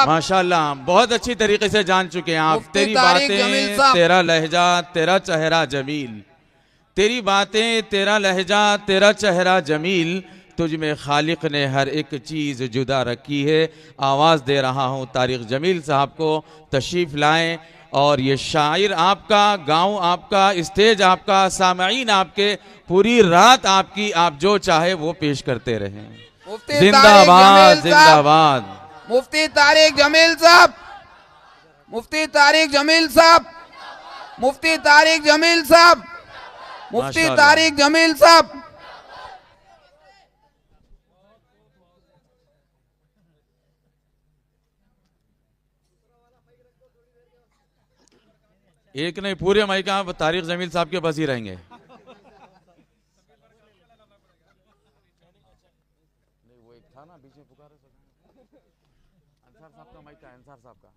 माशाल्लाह बहुत अच्छी तरीके से जान चुके हैं आप। तेरी बातें, तेरा लहजा, तेरा चेहरा जमील, तेरी बातें, तेरा लहजा, तेरा चेहरा जमील, तुझ में खालिक ने हर एक चीज़ जुदा रखी है। आवाज़ दे रहा हूँ तारिक जमील साहब को, तशरीफ़ लाएं। और ये शायर आपका, गांव आपका, स्टेज आपका, सामईन आपके, पूरी रात आपकी, आप जो चाहे वो पेश करते रहें। जिंदाबाद जिंदाबाद। मुफ्ती तारिक जमील साहब, मुफ्ती तारिक जमील साहब, मुफ्ती तारिक जमील साहब, मुफ्ती तारिक जमील साहब। एक नहीं, पूरे माइक आप तारिक जमील साहब के पास ही रहेंगे। वो एक था ना बीच में पुकारे अंसार साहब का माइक, अंसार साहब का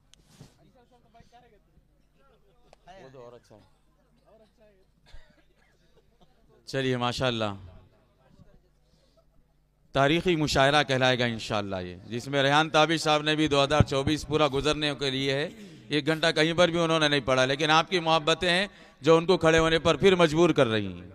वो तो और अच्छा है। चलिए माशाल्लाह, तारीखी मुशायरा कहलाएगा इंशाअल्लाह ये, जिसमें रेहान ताबिश साहब ने भी 2024 पूरा गुजरने के लिए है। 1 घंटा कहीं पर भी उन्होंने नहीं पढ़ा, लेकिन आपकी मोहब्बतें हैं जो उनको खड़े होने पर फिर मजबूर कर रही हैं।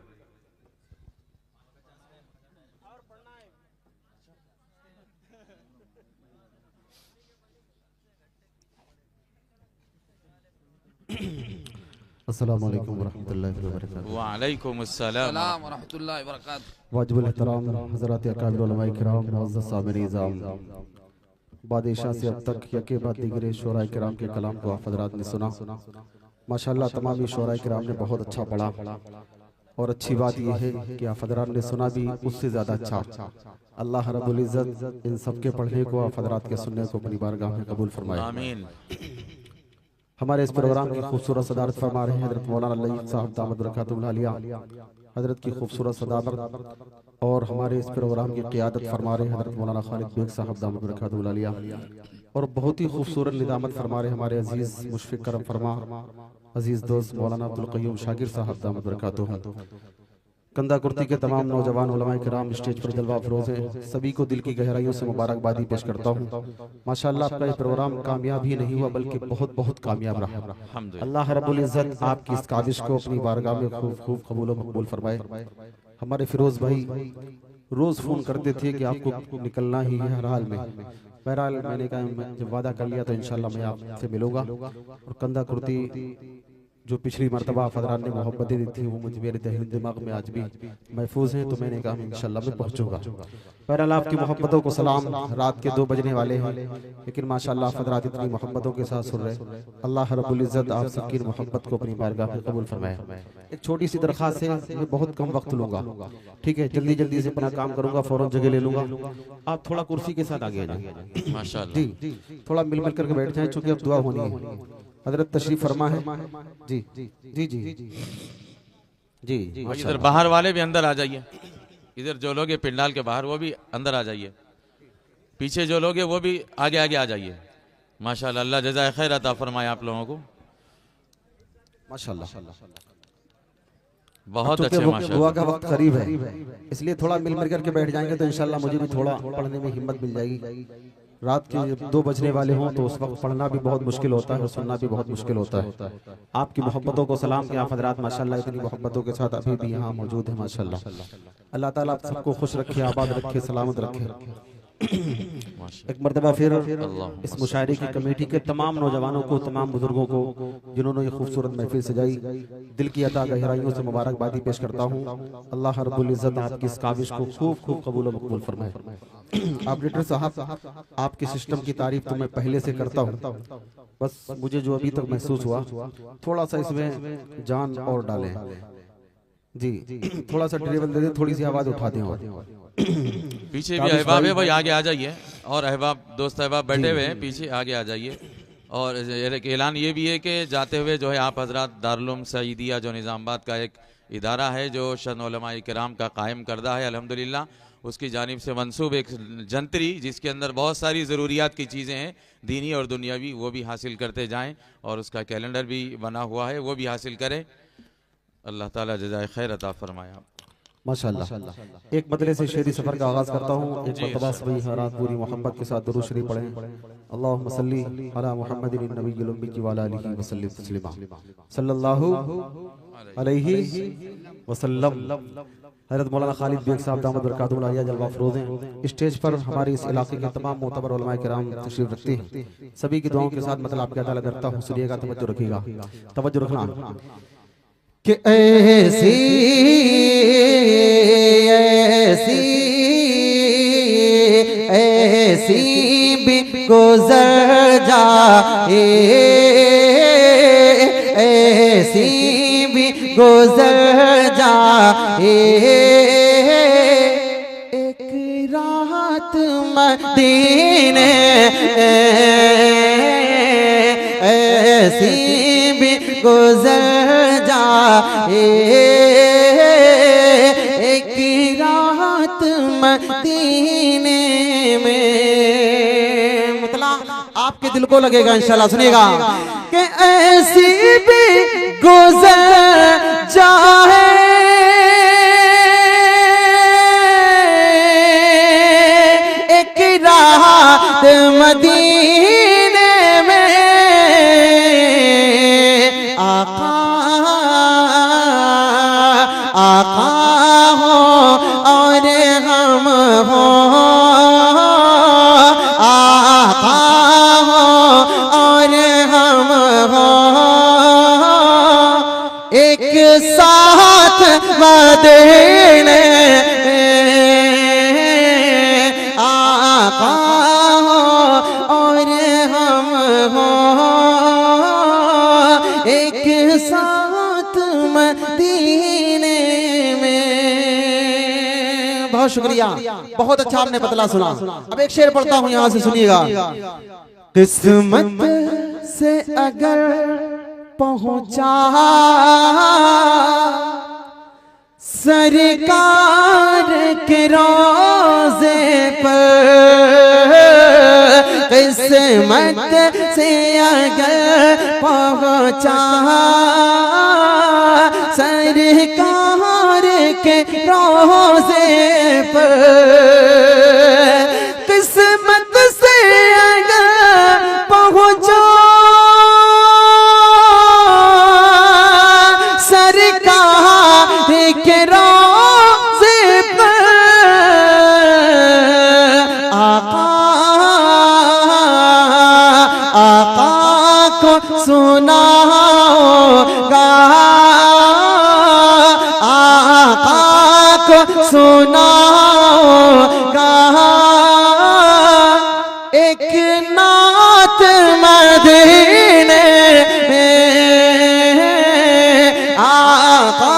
अस्सलामु अलैकुम वरहमतुल्लाहि वबरकातुहू। वालेकुम अस्सलाम व रहमतुल्लाहि व बरकातुहू। वाजिबुल एहतराम हज़रात अकाबिर उलमाए किराम, मुअज़्ज़ज़ सामिरीन निज़ाम, बादशाह से अब तक यके बाद दीगरे शोराए किराम के कलाम को आप हज़रात ने सुना। माशाअल्लाह तमाम शोराए किराम ने बहुत अच्छा पढ़ा, और अच्छी बात यह है कि आप हज़रात ने सुना भी उससे ज़्यादा अच्छा। अल्लाह रब्बुल इज़्ज़त इन सबके पढ़ने को, आप हज़रात के सुनने को अपनी बारगाह में कबूल फरमाए, आमीन। हमारे इस प्रोग्राम की खूबसूरत सदारत फरमा रहे हैं हज़रत मौलाना लईक साहब दामद बरकातुहुल आलिया। हज़रत की खूबसूरत सदारत और हमारे इस प्रोग्राम की क़ियादत फरमा रहे हैं हज़रत मौलाना खालिद बेग साहब दामद बरकातुहुल आलिया। और बहुत ही खूबसूरत निदामत फरमा रहे हमारे अजीज़ मुशफ़िक़ करम फरमा अजीज़ दोस्त मौलाना अब्दुल क़य्यूम शागिर साहब दामद बरकातुहू। कंधा कुर्ती के तमाम नौजवान उलमाए किराम स्टेज पर जलवा अफरोज़ हैं, सभी को दिल की गहराइयों से मुबारकबादी पेश करता हूँ। माशाअल्लाह आपका ये प्रोग्राम कामयाब ही नहीं हुआ बल्कि बहुत बहुत कामयाब रहा। अल्लाह रब्बुल इज़्ज़त आपकी इस काविश को अपनी बारगाह में खूब खूब कबूल व मकबूल फरमाए। हमारे फिरोज भाई रोज़ फ़ोन करते थे कि आपको निकलना ही है हर हाल में। बहरहाल मैंने कहा जब वादा कर लिया तो इंशाअल्लाह मैं आपसे मिलूंगा। और कंधा कुर्ती जो पिछली मरतबा फदरान ने मोहब्बतें दी थी वो मुझे मेरे दहन दिमाग में आज भी महफूज हैं, तो मैंने कहा इंशाअल्लाह मैं पहुंचूंगा। बहरहाल आपकी मोहब्बतों को सलाम। रात के 2 बजने वाले हैं, लेकिन माशाअल्लाह फदरात इतनी मोहब्बतों के साथ सुन रहे। अल्लाह रब्बुल इज़्ज़त आप सबकी मोहब्बत को अपनी बारगाह में कबूल फरमाए। एक छोटी सी दरख्वास्त है, मैं बहुत कम वक्त लूंगा, ठीक है? जल्दी जल्दी से अपना काम करूंगा, फौरन जगह ले लूंगा। आप थोड़ा कुर्सी के साथ आगे आ जाए माशाअल्लाह जी, थोड़ा मिल मिल करके बैठ जाए, चूंकि अब दुआ होनी है। हजरत तशरीफ फरमा है जी जी जी जी जी। इधर बाहर वाले भी अंदर आ जाइए, इधर जो लोग पिंडाल के बाहर वो भी अंदर आ जाइए, पीछे जो लोग वो भी आगे आगे आ जाइए। माशाअल्लाह, अल्लाह जज़ाए खैर अता फरमाए आप लोगों को। माशाअल्लाह बहुत अच्छे। माशाअल्लाह दुआ का वक्त करीब है, इसलिए थोड़ा मिल मिल करके बैठ जाएंगे तो इंशाअल्लाह मुझे भी थोड़ा पढ़ने में हिम्मत मिल जाएगी। रात के 2 बजने वाले हों तो उस वक्त पढ़ना भी बहुत मुश्किल होता है और सुनना भी बहुत मुश्किल होता है। आपकी मोहब्बतों को सलाम कि आप हज़रात माशाअल्लाह इतनी मोहब्बतों के साथ अभी भी यहाँ मौजूद है। माशाअल्लाह, अल्लाह ताला आप सबको खुश रखे, आबाद रखे, सलामत रखे। एक मरतबा फिर इस मुशायरे की कमेटी के तमाम नौजवानों को, तमाम बुजुर्गों को जिन्होंने ये खूबसूरत महफिल सजाई, दिल की अता गहराइयों से मुबारकबादी पेश करता हूँ। अल्लाह रब्बुल इज़्ज़त आपकी इस काविश को खूब खूब कबूल व मकबूल फरमाए। ऑपरेटर साहब, आपके सिस्टम की तारीफ तो मैं पहले से करता हूँ, बस मुझे जो अभी तक महसूस हुआ थोड़ा सा इसमें जान और डालें जी। थोड़ा सा ड्रिबल दे दें, थोड़ी सी आवाज़ उठा दें। पीछे भी अहबाब है भाई, आगे आ जाइए। और अहबाब, दोस्त अहबाब बैठे हुए हैं पीछे, आगे आ जाइए। और एक ऐलान ये भी है कि जाते हुए जो है आप हजरात दारुल उलूम सईदिया जो निज़ामाबाद का एक इदारा है जो शन उलमाए किराम का कायम करदा है, अल्हम्दुलिल्लाह उसकी जानिब से मंसूब एक जंतरी जिसके अंदर बहुत सारी ज़रूरियात की चीज़ें हैं दीनी और दुनियावी, वो भी हासिल करते जाएँ। और उसका कैलेंडर भी बना हुआ है, वो भी हासिल करें। अल्लाह ताला जज़ाए खैर अता फरमाया। माशाल्लाह। एक मदले से शेरी सफर का आगाज करता हूँ। एक मरतबा सभी हरात पूरी मोहब्बत के साथ दुरूद शरीफ पढ़ें। अल्लाहुम्मा सल्ली अला मुहम्मदिन नबिय्यिल उम्मी व अला आलिहि व सल्लिम तस्लीमा सल्लल्लाहु अलैहि वसल्लम। हज़रत मौलाना खालिद बेग साहब दामद बरकातुहु आलिया जलवा फरोज़ हैं। स्टेज पर हमारे इस इलाके के तमाम मोतबर उलमाए किराम तशरीफ रखते हैं। सभी की दुआओं के साथ मतलब आपके अदा करता हूँ। सुनिएगा, तवज्जो रखिएगा, तवज्जो रखना कि ऐसी ऐसी ऐसी भी गुजर जाए, ऐसी भी गुजर जाए, एक रात मदीने ऐसी भी गुजर जाए, एक रात मदीने में। मतलब आपके दिल को लगेगा इंशाल्लाह। सुनिएगा कि ऐसी भी गुजर जाए, एक रात मदीने में, आका आका हो और हम हो, आका हो और हम हो, एक साथ मदीने आका हो और हम हो, एक साथ मदीने में। बहुत शुक्रिया, बहुत अच्छा आपने बदला सुना। अब एक शेर पढ़ता हूँ, यहाँ से सुनिएगा। किस्मत से अगर पहुंचा सरकार के रोज़े पर, किस्मत से अगर पहुंचा सरकार के रोज़े पर, किस्मत से अगर पहुंचा सरकार के रोज़े पर, आका आका को सुनाओगा, आका को सुनाओगा, एक नात मदीने में आका।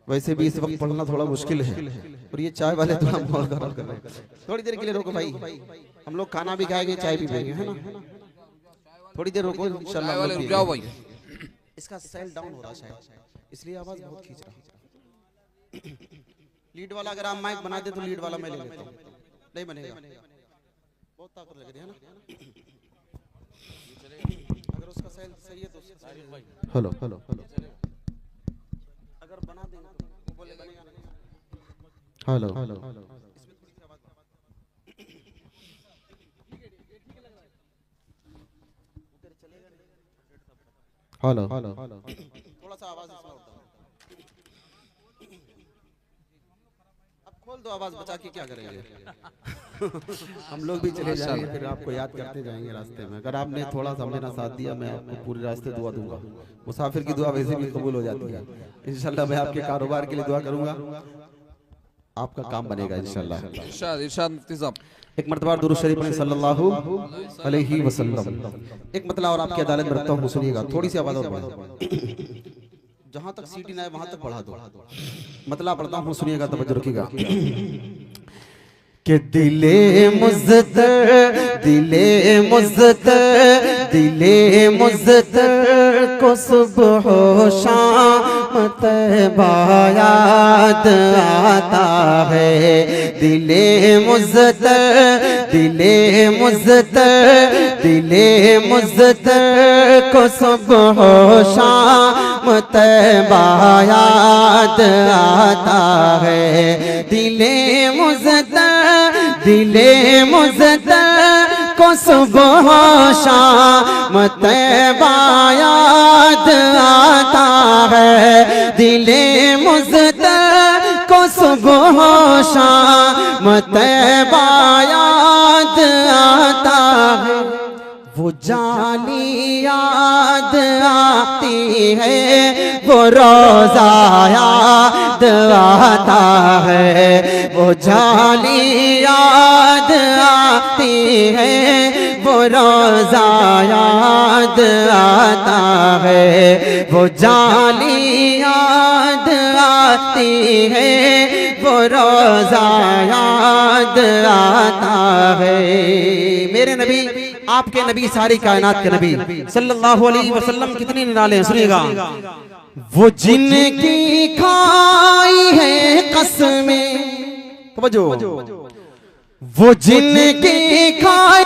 वैसे भी इस वक्त पढ़ना थोड़ा मुश्किल है और ये चाय वाले थोड़ा माहौल खराब कर रहे हैं। थोड़ी देर के लिए रोको भाई, हम लोग खाना भी खाएंगे, चाय भी पिएंगे, है ना। थोड़ी देर रुको इंशाल्लाह। रुक जाओ भाई, इसका सेल डाउन हो रहा है शायद, इसलिए आवाज बहुत खींच रहा है। लीड वाला अगर आप माइक बना दे तो लीड वाला मैं ले लेता हूँ। नहीं बनेगा, बहुत ताकत लग रही है ना। अगर उसका सेल सही है तो हेलो हेलो हेलो अगर बना देंगे तो वो बोले बनेगा ना। हेलो हेलो हेलो हेलो थोड़ा सा आवाज इसमें होता है। अब खोल दो आवाज, बचा के क्या करेंगे। हम लोग भी चले जाएंगे, फिर आपको याद करते जाएंगे रास्ते में। अगर आपने थोड़ा सा मेरा साथ दिया, मैं आपको पूरे रास्ते दुआ दूंगा। मुसाफिर की दुआ वैसे भी कबूल हो जाती है। इंशाल्लाह मैं आपके कारोबार के लिए दुआ करूंगा, आपका काम बनेगा इंशाल्लाह। इरशाद मुफ्ती साहब, एक मर्तबा दुरूद शरीफ में सल्लल्लाहु अलैहि वसल्लम। एक मतलब और आपकी अदालत में रखता हूँ, सुनिएगा। थोड़ी सी आवाज और बढ़ा, जहां तक सीटी ना है वहां तक बढ़ा दो। मतलब पढ़ता हूँ, सुनिएगा, तवज्जो रखिएगा। कि दिले मुज़्ज़त को सुबह शाम तैबा याद आता है। दिले मुज़्ज़त को सुबह शाम तैबा याद आता है। दिले मुज़्ज़त को सुबह शाम तैबा याद आता है। दिले मुज़्ज़त को सुबह शाम तैबा याद आता है। वो जानी याद आती है, वो रोज़ा याद आता है। वो जानी याद आती है, वो रोज़ा याद आता है। वो जानी याद आती है, वो रोज़ा याद आता है। मेरे नबी, आपके नबी, सारी कायनात के नबी सल्लल्लाहु अलैहि वसल्लम कितने निराले हैं, सुनिएगा। वो जिनकी खाई है कसमें, तवज्जो, वो जिनकी खाई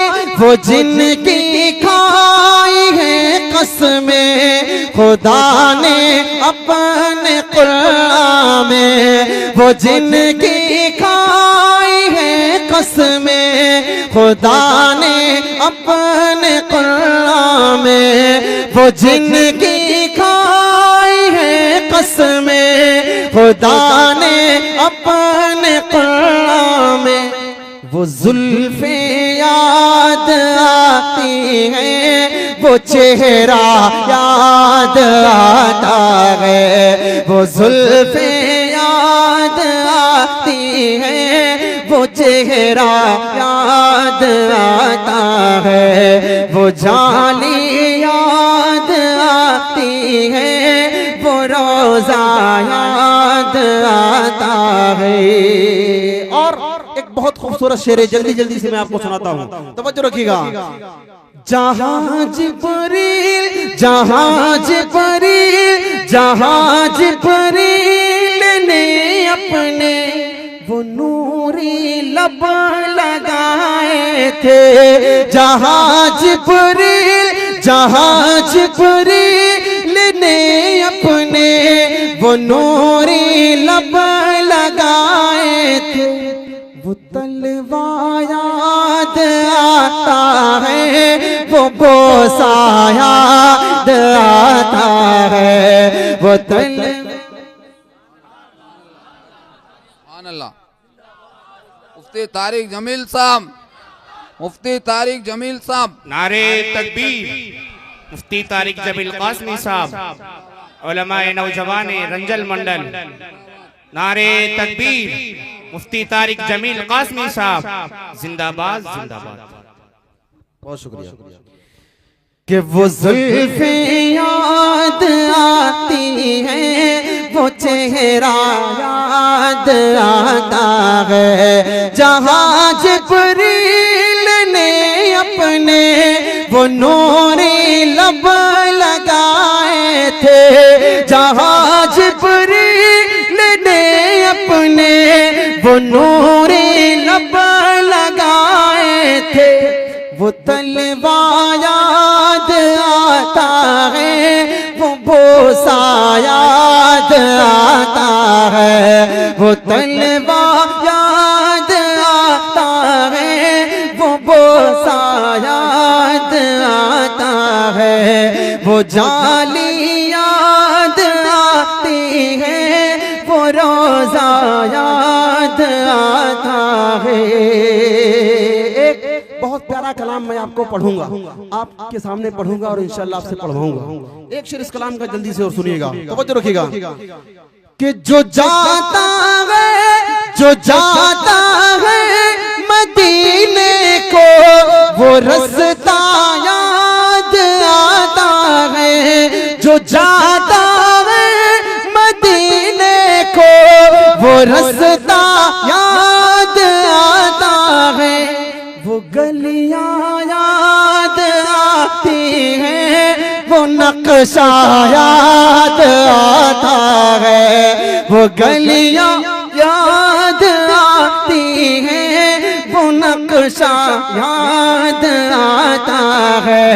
है कसमें, खुदा ने अपने कुरान में। वो जिनकी खाई है कसमें, खुदा ने अपने कुरान में। वो जिनकी खाई है कसमें, खुदा ने अपने कुरान में। वो जुल्फे याद आती हैं, वो चेहरा याद आता है। वो जुल्फे याद आती हैं, वो चेहरा याद आता है। वो जानी याद आती है, वो रोज़ा याद आता है। और एक बहुत खूबसूरत शेर है, जल्दी जल्दी से मैं आपको सुनाता हूँ, तवज्जो रखिएगा। जहाँ जिब्रील ने अपने वो नूरी लब लगाए थे। जहाँ जिब्रील ने अपने वो नूरी लब लगाए थे। वो तलवा याद आता है, वो बोसा याद आता है। वो अल्लाह। मुफ्ती तारिक जमील साहब, मुफ्ती तारिक जमील साहब। नारे तकबीर। मुफ्ती तारिक जमील कासमी साहब, उलमाए नौजवान रंजल मंडल। नारे तकबीर। मुफ्ती तारिक जमील कासमी साहब, जिंदाबाद जिंदाबाद। बहुत शुक्रिया। कि वो जुल्फे याद आती हैं, वो चेहरा याद आता है जहाँ जिब्रील ने अपने वो नूरी लब लगाए थे, जहाँ जिब्रील ने अपने वो नूरी लब लगाए थे, वो तलवा याद आता है, वो बोसा याद आता है, वो तलवा याद आता है, वो बोसा याद आता है, वो जाली याद आती है, वो रोजा याद आता है। बहुत प्यारा कलाम मैं आपको पढ़ूंगा, आपके सामने पढ़ूंगा और इंशाल्लाह आपसे पढ़वाऊंगा। एक शेर इस कलाम का जल्दी से और सुनिएगा, तवज्जो रखिएगा कि जो जाता है मदीने को वो रास्ता याद आता है, जो जाता है मदीने को वो रास्ता याद आता है, वो गलियां याद आती हैं, वो नक्शा याद आता है, वो गलियां याद आती हैं, वो नक्शा याद आता है,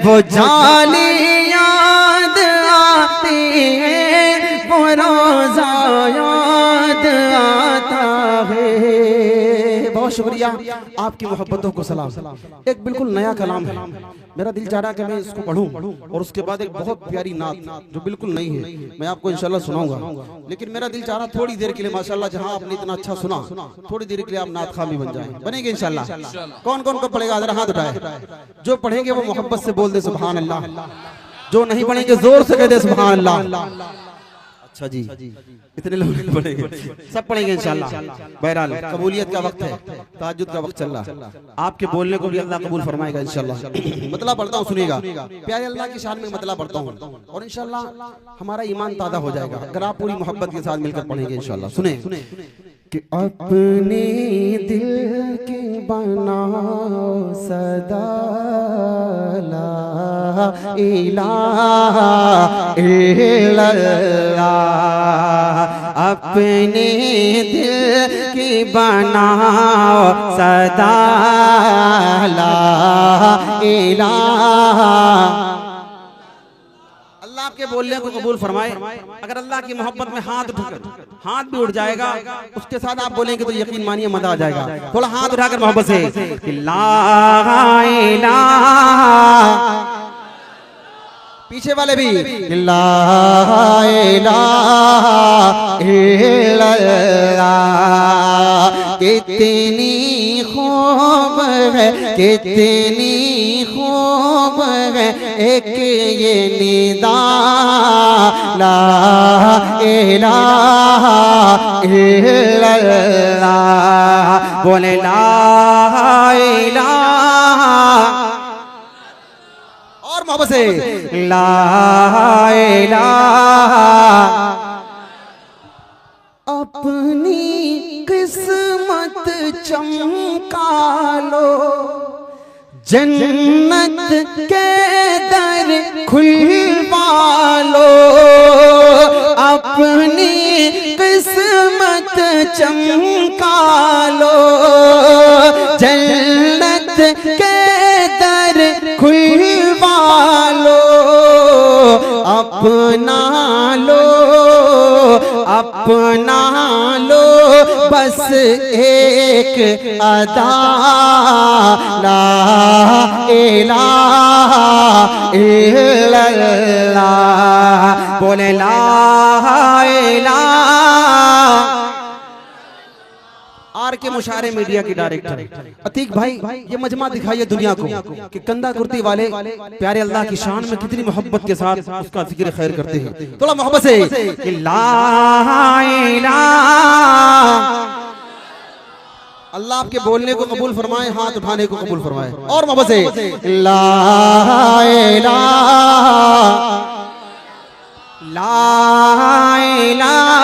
वो जाली याद आती है, वो रोजा याद आता है। बहुत शुक्रिया, आपकी मोहब्बतों को सलाम। एक बिल्कुल नया कलाम है, मेरा दिल चाह रहा है कि मैं इसको पढ़ूं और उसके बाद एक बहुत प्यारी नात जो बिल्कुल नई है मैं आपको इंशाल्लाह सुनाऊंगा, लेकिन मेरा दिल चाह रहा थोड़ी देर के लिए माशाल्लाह जहां आपने इतना अच्छा सुना थोड़ी देर के लिए आप नात खां भी बन जाएं, बनेंगे इंशाल्लाह। कौन कौन को पढ़ेगा जरा हाथ उठाए, जो पढ़ेंगे वो मोहब्बत से बोल दे सुभान अल्लाह, जो नहीं पढ़ेंगे जोर से कह दे सुभान अल्लाह। अच्छा जी, इतने लोग नहीं पढ़ेंगे, सब पढ़ेंगे इंशाल्लाह। बहरहाल कबूलियत का वक्त है, तहज्जुद का वक्त चल रहा, आपके बोलने को भी अल्लाह कबूल फरमाएगा इंशाल्लाह। मतला पढ़ता हूँ, सुनिएगा, प्यारे अल्लाह की शान में मतला पढ़ता हूँ और इंशाल्लाह हमारा ईमान ताज़ा हो जाएगा अगर आप पूरी मोहब्बत के साथ मिलकर पढ़ेंगे इंशाल्लाह। सुने कि अपने दिल की बनाओ सदा ला इलाहा इल्लल्लाह, अपने दिल की बनाओ सदा ला इलाहा। अल्लाह आपके बोलने को कबूल फरमाए। अगर अल्लाह की मोहब्बत में हाथ भी उठ जाएगा, उसके साथ आप बोलेंगे तो यकीन मानिए मजा आ जाएगा। थोड़ा हाथ उठाकर मोहब्बत से ला इलाहा, पीछे वाले भी ला इलाहा इल्लल्लाह, कितनी खूब है, कितनी खूब है एक ये निदा ला इलाहा इल्लल्लाह, बोले ला इलाहा और मोहब्बत से ला इलाहा। अपनी किस्मत चमका लो, जन्नत के दर खुलवा लो, अपनी किस्मत चमका लो, जन्नत के दर खुलवा लो, अपना लो अपना लो बस एक अदा ला इलाहा इल्लल्लाह, बोले ला इलाहा। आर के मुशारे मीडिया की डायरेक्टर अतीक भाई, ये मजमा दिखाइए दुनिया को कि कंधा कुर्ती वाले प्यारे अल्लाह की शान में कितनी मोहब्बत के साथ उसका जिक्र खैर करते हैं। थोड़ा मोहब्बत से ला इलाहा। अल्लाह आपके बोलने को कबूल फरमाए, हाथ उठाने को कबूल फरमाए और मोहब्बत से ला इलाहा ला इलाहा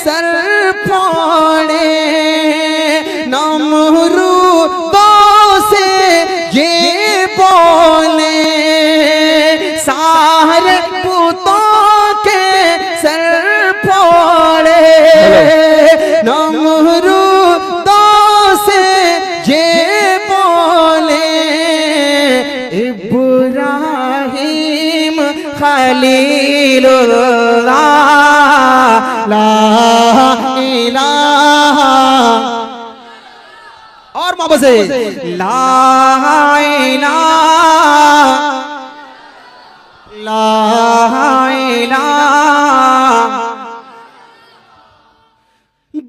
सर फोड़े नमरूदों से ये बोले सारे पुतों के सर फोड़े नमरूदों से ये बोले इब्राहिम खलीलुल्लाह ला इलाहा और मोहब्बत से ला इलाहा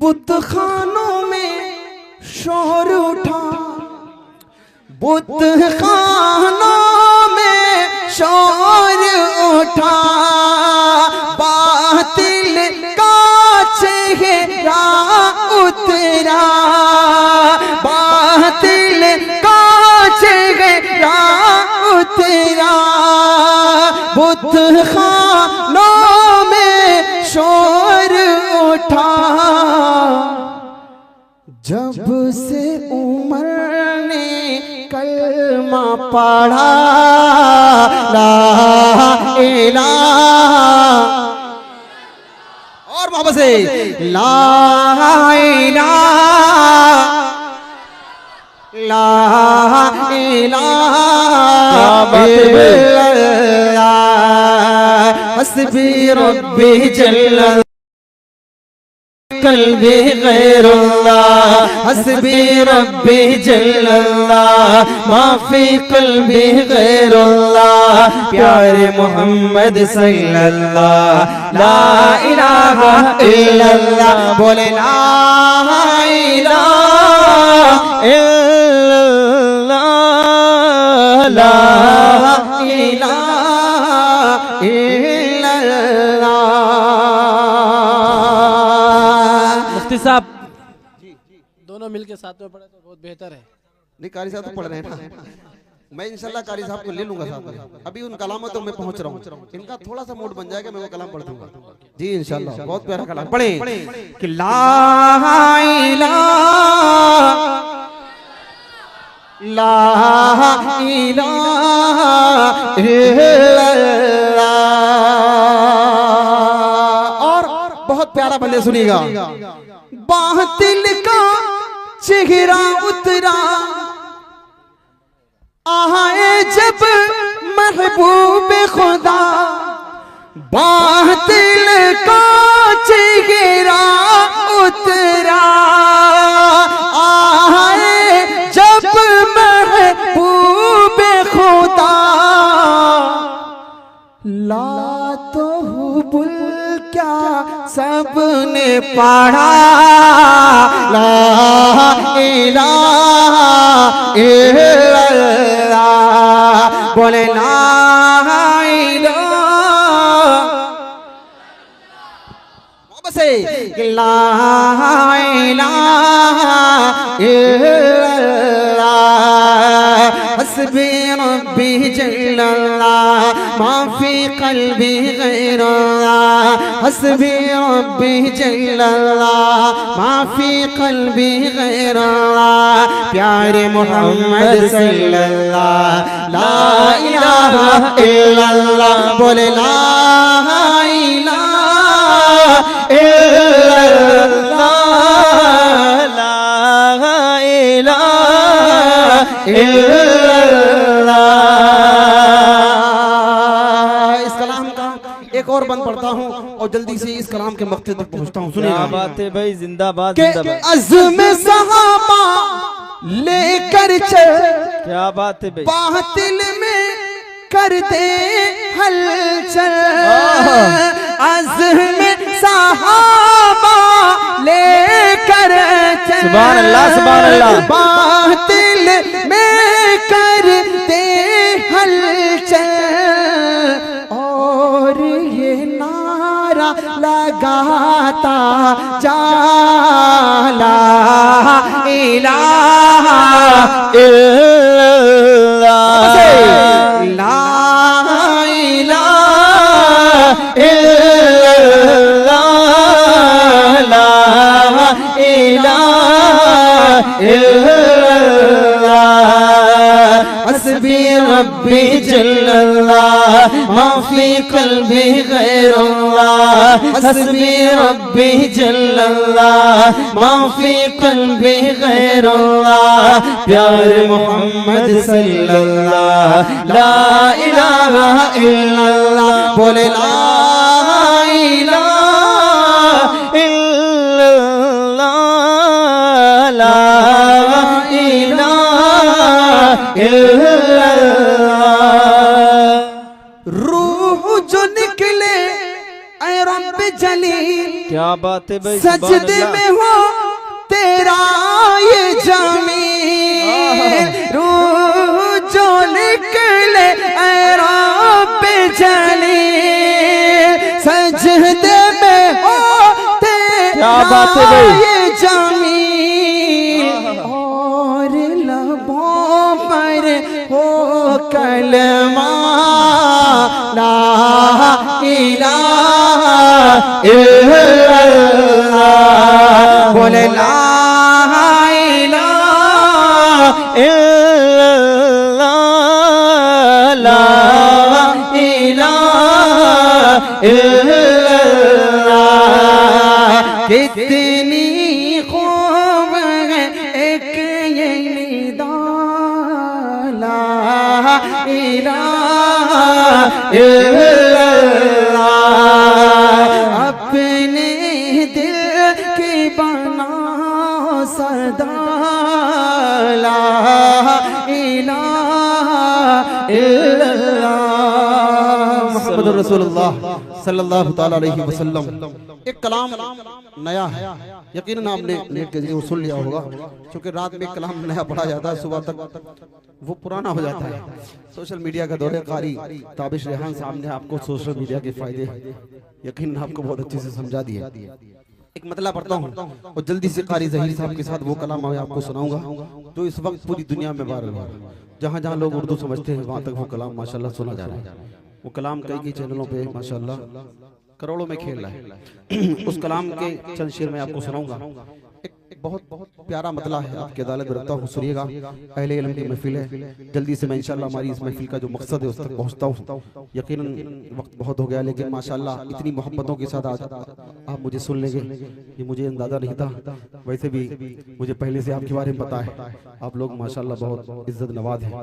बुतखानों में शोर उठा बुतखानों में शोर उठा बातिल का चेहरा उतरा बातिल का चेहरा उतरा बुतखानों में शोर उठा जब से उमर ने कलमा पढ़ा ला इलाहा और मोहब्बत से ला इलाहा हस्बी रब्बी जल्ला कल्बी गैरुल्लाह हस्बी रब्बी जल्लल्लाह माफी कल्बी गैरुल्लाह प्यारे मोहम्मद सल्लल्लाह ला इलाहा इल्लल्लाह बोले ला इलाहा इल्लल्लाह ला इलाहा इल्लल्लाह साहब दोनों मिलके साथ में पढ़े तो बहुत बेहतर है। नहीं कारी साहब तो पढ़ रहे हैं ना, मैं इंशाल्लाह कारी साहब को ले लूंगा साथ में। अभी उन कलामों तो मैं पहुंच रहा हूँ, इनका थोड़ा सा मूड बन जाएगा मैं वो कलाम पढ़ दूंगा जी इंशाल्लाह। बहुत प्यारा कलाम पढ़े कि ला इलाहा इल्लल्लाह। और बहुत प्यारा बंदे सुनिएगा, बातिल का चेहरा उतरा आए जब महबूब खुदा, बातिल का चेहरा उतरा आए जब महबूब खुदा, ला तो हुबुल क्या सबने पढ़ा ला इलाहा इल्लल्लाह बोले ला इलाहा से ला इलाहा इल्लल्लाह हस्बी रब्बी जल्लल्लाह माफी कल्बी गैरुल्लाह हस्बी रब्बी जल्लल्लाह माफी कल्बी गैरुल्लाह प्यारे मोहम्मद सल्लल्लाह ला इलाहा इल्लल्लाह बोले ला इस कलाम का एक और बंद पढ़ता हूँ और जल्दी से इस कलाम के मकसद तक पहुँचता हूँ। सुनिए क्या बात है भाई, जिंदाबाद के जिंदाबाद। अज़्म सहाबा लेकर चल, क्या बात है भाई, बातिल में करते हलचल। अज़्म सहाबा लेकर चल, सुभान अल्लाह सुभान अल्लाह। बातिल में करते हलचल और ये नारा लगाता जाला इलाहा इल्लल्लाह, ला इलाहा इल्लल्लाह, ला इलाहा इल्लल्लाह। हस्बी रब्बी जल्लल्लाह मा फी क़ल्बी गैरुल्लाह, हस्बी रब्बी जल्लल्लाह मा फी क़ल्बी गैरुल्लाह। प्यारे मोहम्मद सल्लल्लाह ला इलाहा इल्लल्लाह, बोले ला इलाहा इल्लल्लाह, ला इलाहा इल्लल्लाह। रूह जो निकले ऐ रब जलील, क्या बात है भाई, सजदे में हो तेरा ये जमीन। रूह जो निकले ऐ रब जलील, सजदे में हो क्या बात है तेरा भाई। ये जमीन और लबों पर हो कलमा ला इलाहा इल्लल्लाह, बोले ला इलाहा इल्लल्लाह, ला इलाहा इल्लल्लाह। कितनी खूब है एक ये निदा, ला इलाहा इल्लल्लाह। अपने दिल की बनाओ सदा, ला इलाहा इल्लल्लाह। मुहम्मदुर रसूलुल्लाह सल्लल्लाहु ताला अलैहि वसल्लम। एक कलाम नया है, यकीनन आपने नेट के जरिए सुन लिया होगा, क्योंकि रात में एक कलाम नया पढ़ा जाता है, सुबह तक वो पुराना हो जाता है। सोशल मीडिया का दौरे कारी ताबिश रेहान साहब ने आपको सोशल मीडिया के फायदे यकीनन आपको बहुत अच्छे से समझा दिए। एक मतला पढ़ता हूँ और जल्दी से कारी ज़हीर साहब के साथ वो कलाम मैं आपको सुनाऊंगा जो इस वक्त पूरी दुनिया में वायरल है। जहाँ जहाँ लोग उर्दू समझते हैं वहाँ तक वो कलाम माशाल्लाह सुना जा रहा है। वो कलाम कई चैनलों पे माशाल्लाह करोड़ों में खेल रहा है। उस कलाम के चंद शेर में आपको सुनाऊंगा। एक बहुत प्यारा मतला है, आपकी अदालत में रखता हूँ, सुनिएगा। अहले इल्म की महफिल है, जल्दी से मैं इंशाल्लाह हमारी इस महफिल का जो मकसद है उस तक पहुँचता हूँ। यकीनन वक्त बहुत हो गया, लेकिन माशाल्लाह इतनी मोहब्बतों के साथ आज आप मुझे सुन लेंगे ये मुझे अंदाजा नहीं था। वैसे भी मुझे पहले से आपके बारे में पता है, आप लोग माशाल्लाह बहुत इज्जत नवाज हैं।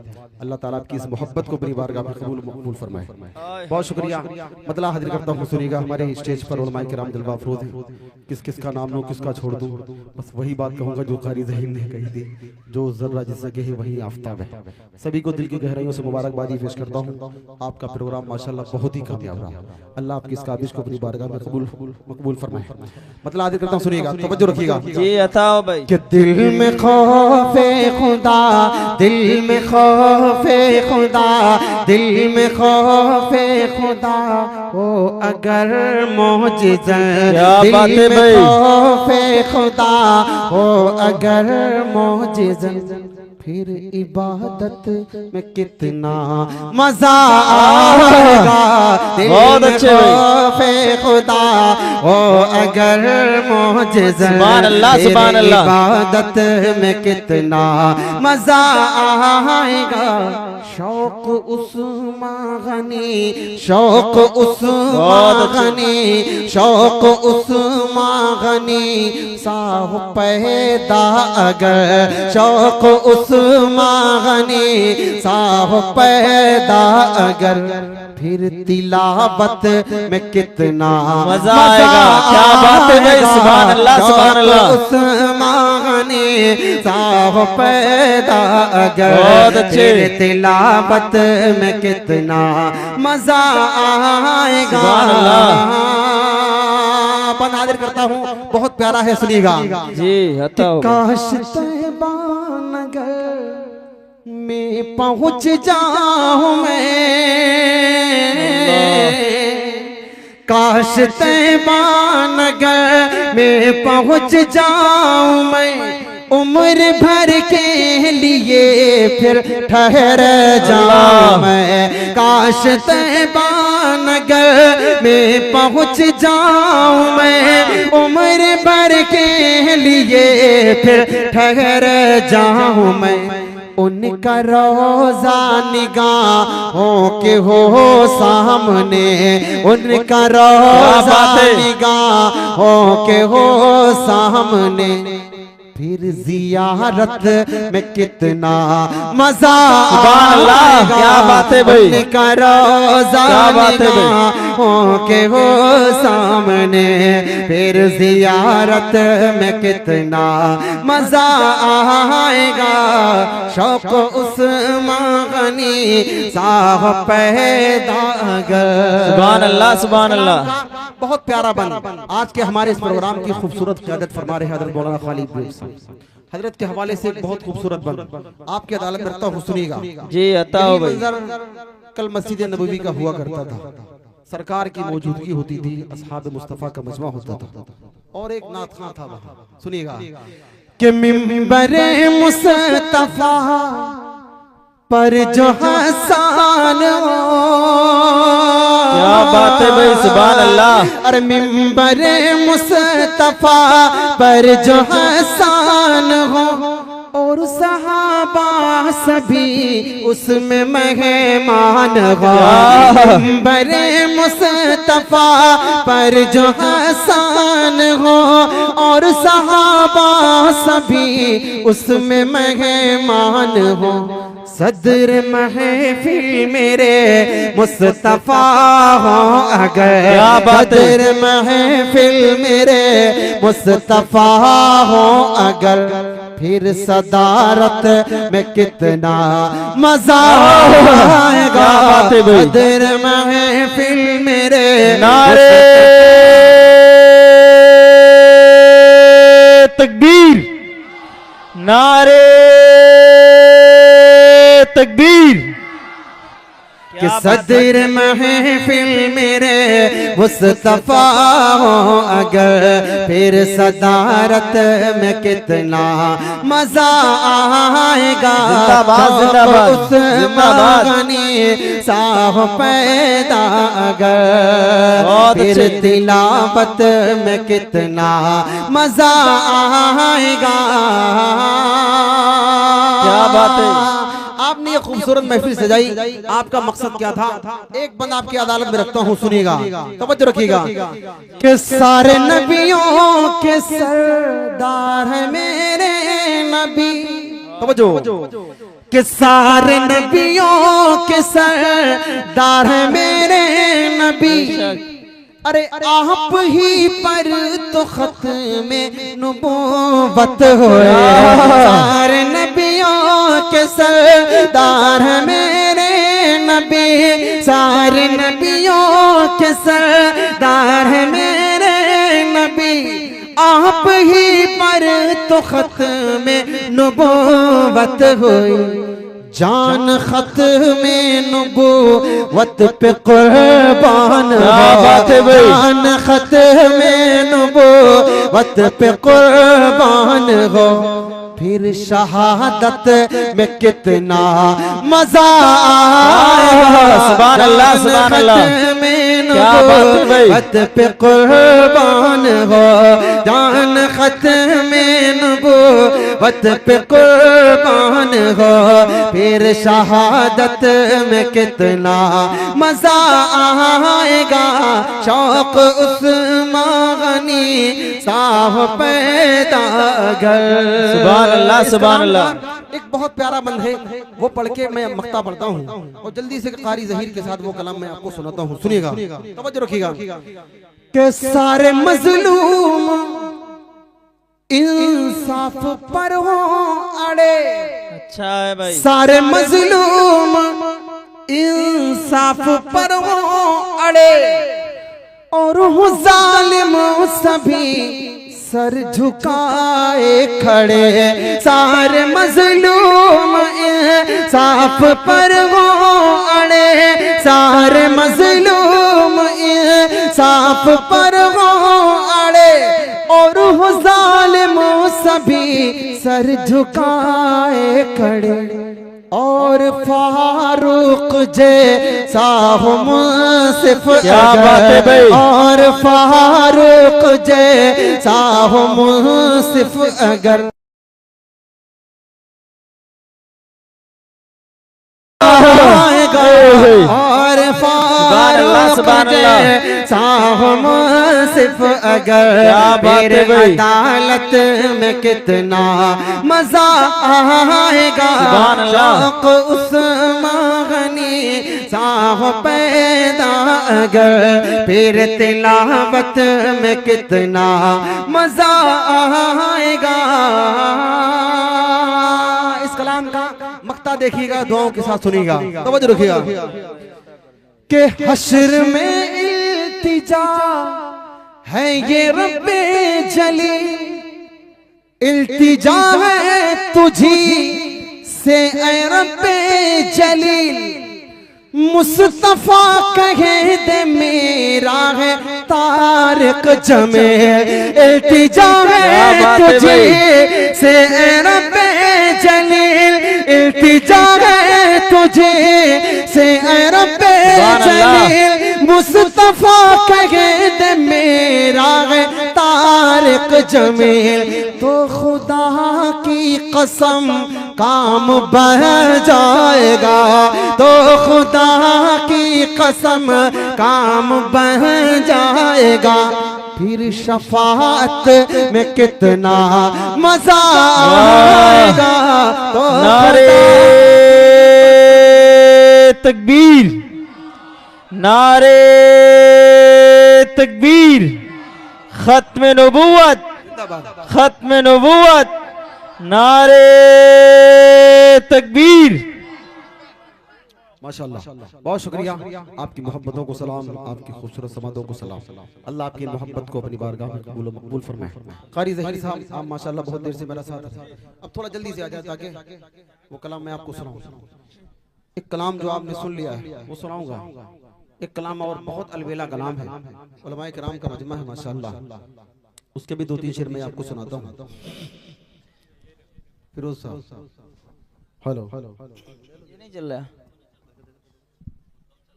अल्लाह ताला आपकी इस मोहब्बत को अपनी बारगाह में कबूल फरमाए। बहुत शुक्रिया। मतला हाजिर करता हूँ, सुनिएगा। हमारे स्टेज पर उलमाए किराम जलवा अफरोज हैं, किस किस का नाम लूं किसका छोड़ दूं, बस वही बात कहूंगा जो कारी ज़हीर ने कही थी, जो जर्रा जिससे कहे वही आफताब है। सभी को दिल की गहराइयों से मुबारकबादी पेश करता हूँ। आपका प्रोग्राम माशाल्लाह बहुत ही कामयाब रहा। अल्लाह आपकी इस काबिश को अपनी बारगाह में मकबूल फरमाए। मतलब हाजिर करता हूँ, सुनिएगा, तवज्जो रखिएगा। जी अताओ भाई। कि दिल में खौफे खुदा, दिल में खौफे खुदा, दिल में खौफे खुदा हो अगर मौजिज़ा, दिल में खौफे खुदा हो अगर मौजिज़ा, फिर इबादत में कितना मजा आएगा। बहुत अच्छे फे खुदा ओ अगर मुझे सुभान अल्लाह, सुभान अल्लाह। इबादत में कितना मजा आएगा। शौक उस्मान गनी, शौक उस्मान गनी, शौक उस्मान गनी साह पैदा अगर, शौक उस्मान गनी साह पैदा अगर, फिर तिलावत में कितना मजा आएगा। क्या बात है भाई, सुभान अल्लाह, सुभान अल्लाह। उस्मान गनी साह पैदा अगर, बहुत अच्छे। फिर तिलावत में कितना मजा आएगा। सुभान अल्लाह। अपन आदर करता हूँ, बहुत प्यारा है, सुनिएगा। जी हता हो काश तैबा नगर में पहुँच जाऊं मैं, काश तैबा नगर में पहुँच जाऊं मैं, उम्र भर के लिए फिर ठहर जाऊं मैं। काश तैबा नगर में पहुँच जाऊं मैं, उम्र भर के लिए फिर ठहर जाऊं मैं। उनका रोजा निगाहों के हो सामने, उनका रोजा निगाहों के हो सामने, फिर जियारत में कितना मजा अल्लाह, क्या बात है भाई। उनका रोजा क्या बात है भाई। निगाहों के हो सामने, फिर जियारत में कितना मजा आएगा। शौक उस्मान गनी साह पैदा अगर। सुभान अल्लाह, सुभान अल्लाह। बहुत प्यारा बन आज के हमारे इस प्रोग्राम की खूबसूरत क़यादत फरमा रहे हज़रत मौलाना खालिद बेग हजरत के हवाले से एक बहुत खूबसूरत बन आपकी अदालत में रखता हूँ, सुनिएगा। जी हता हो भाई। कल मस्जिद नबवी का हुआ करता था, सरकार की मौजूदगी होती थी, असहाब मुस्तफ़ा का मजमा होता था और एक नात खां था वहाँ, सुनिएगा। कि मिंबरे मुस्तफ़ा पर जो हसान हो, क्या बात है भाई, सुभान अल्लाह। अरे मिंबरे मुस्तफ़ा पर जो हसान हो, और सहाबा सभी उसमें मेहमान हो। मिंबरे मुस्तफ़ा पर जो हसान हो, और सहाबा सभी उसमें मेहमान हो। सदर महफिल मेरे मुस्तफ़ा हो अगर, सदर महफिल मेरे मुस्तफ़ा हो अगर, फिर सदारत में कितना मजा आएगा। सदर महफिल मेरे नारे तकबीर, नारे तकबीर। कि सदर महफिल मेरे मुस्तफ़ा हो अगर, फिर सदारत में कितना मजा आएगा। उस्मान साह पैदा अगर, फिर तिलावत में कितना मजा आएगा। क्या बात है। आपने ये खूबसूरत महफिल सजाई, आपका मकसद क्या था? एक बंद आपकी अदालत में रखता हूँ, सुनिएगा, तवज्जो रखिएगा। कि सारे नबियों के सरदार है मेरे नबी, तवज्जो। कि सारे नबियों के सरदार है मेरे नबी, अरे आप ही पर तो खत्मे नबूवत हुए। सारे नबियों के सरदार हैं मेरे नबी, सारे नबियों के सरदार हैं मेरे नबी, आप ही पर तो खत्मे नबूवत हुई। जान खत में नबूवत पे कुर्बान हो, जान खत में नबूवत पे कुर्बान हो, फिर शहादत में कितना मजा आएगा। सुभान अल्लाह, सुभान अल्लाह। क्या बात है भाई। खत पे कुर्बान हो जान, खत में नबूवत पे कुर्बान हो, फिर शहादत में कितना मजा आएगा। शौक उस्मान गनी साह पैदा कर। सुभान अल्लाह, सुभान अल्लाह। एक बहुत प्यारा बंद है, वो पढ़ के मैं मक्ता पढ़ता हूँ और जल्दी से कारी ज़हीर के साथ वो कलाम मैं आपको सुनाता हूँ। सुनिएगा, तवज्जो रखिएगा। के सारे मजलूम इंसाफ पर हो अड़े। अच्छा है भाई। सारे मजलूम इंसाफ पर हो अड़े, और वो जालिम सभी सर झुकाए खड़े। सारे मजलूम इंसाफ पर हो अड़े, सारे मजलूम इंसाफ पर हो अड़े, और वो जालिम सभी सर झुकाए खड़े। और फारूक जैसा हो मुंसिफ, क्या बात है भाई। और फारूक जैसा हो मुंसिफ अगर और फारूक जैसा हो मुंसिफ अगर, मेरे अदालत में कितना मजा आएगा। शौक उस्मान गनी साह पैदा अगर, फिर तिलावत में कितना मजा आएगा। इस कलाम का मक्ता देखिएगा, दुआओं के साथ सुनिएगा, तवज्जो रखिएगा। के हश्र में इल्तिजा है ये रब्बे जली, इल्तिजा है तुझी से ऐ रब्बे जलील। मुस्तफा कहे दे मेरा है तारिक जमील, इल्तिजा है तुझे से ऐ रब्बे जलील, इल्तिजा है तुझे से ऐ रब्बे जलील। मुस्तफा कहे दे मेरा है तारिक जमील, तो खुदा की कसम काम बह जाएगा, तो खुदा की कसम काम बह जाएगा। फिर शफाअत में कितना मजा आएगा। तो नारे तकबीर, नारे तकबीर। खत्म नबूवत, खत्म नबूवत, नारे तकबीर। माशाअल्लाह, बहुत शुक्रिया। आपकी मोहब्बतों को सलाम, आपकी खूबसूरत समातों को सलाम। अल्लाह आपकी मोहब्बत को अपनी बारगाह में कबूल मकबूल फरमाए। कारी ज़हीर साहब, आप माशाअल्लाह बहुत देर से मेरा साथ हैं। अब थोड़ा जल्दी से आ जाए ताकि वो कलाम मैं आपको सुनाऊं। एक कलाम जो आपने सुन लिया है वो सुनाऊंगा। एक कलाम और बहुत अलबेला कलाम है, उलमाए किराम का मजमा है माशाअल्लाह, उसके भी 2-3 शेर मैं आपको सुनाता हूँ। फिरोज साहब, हेलो हेलो, ये नहीं चल रहा।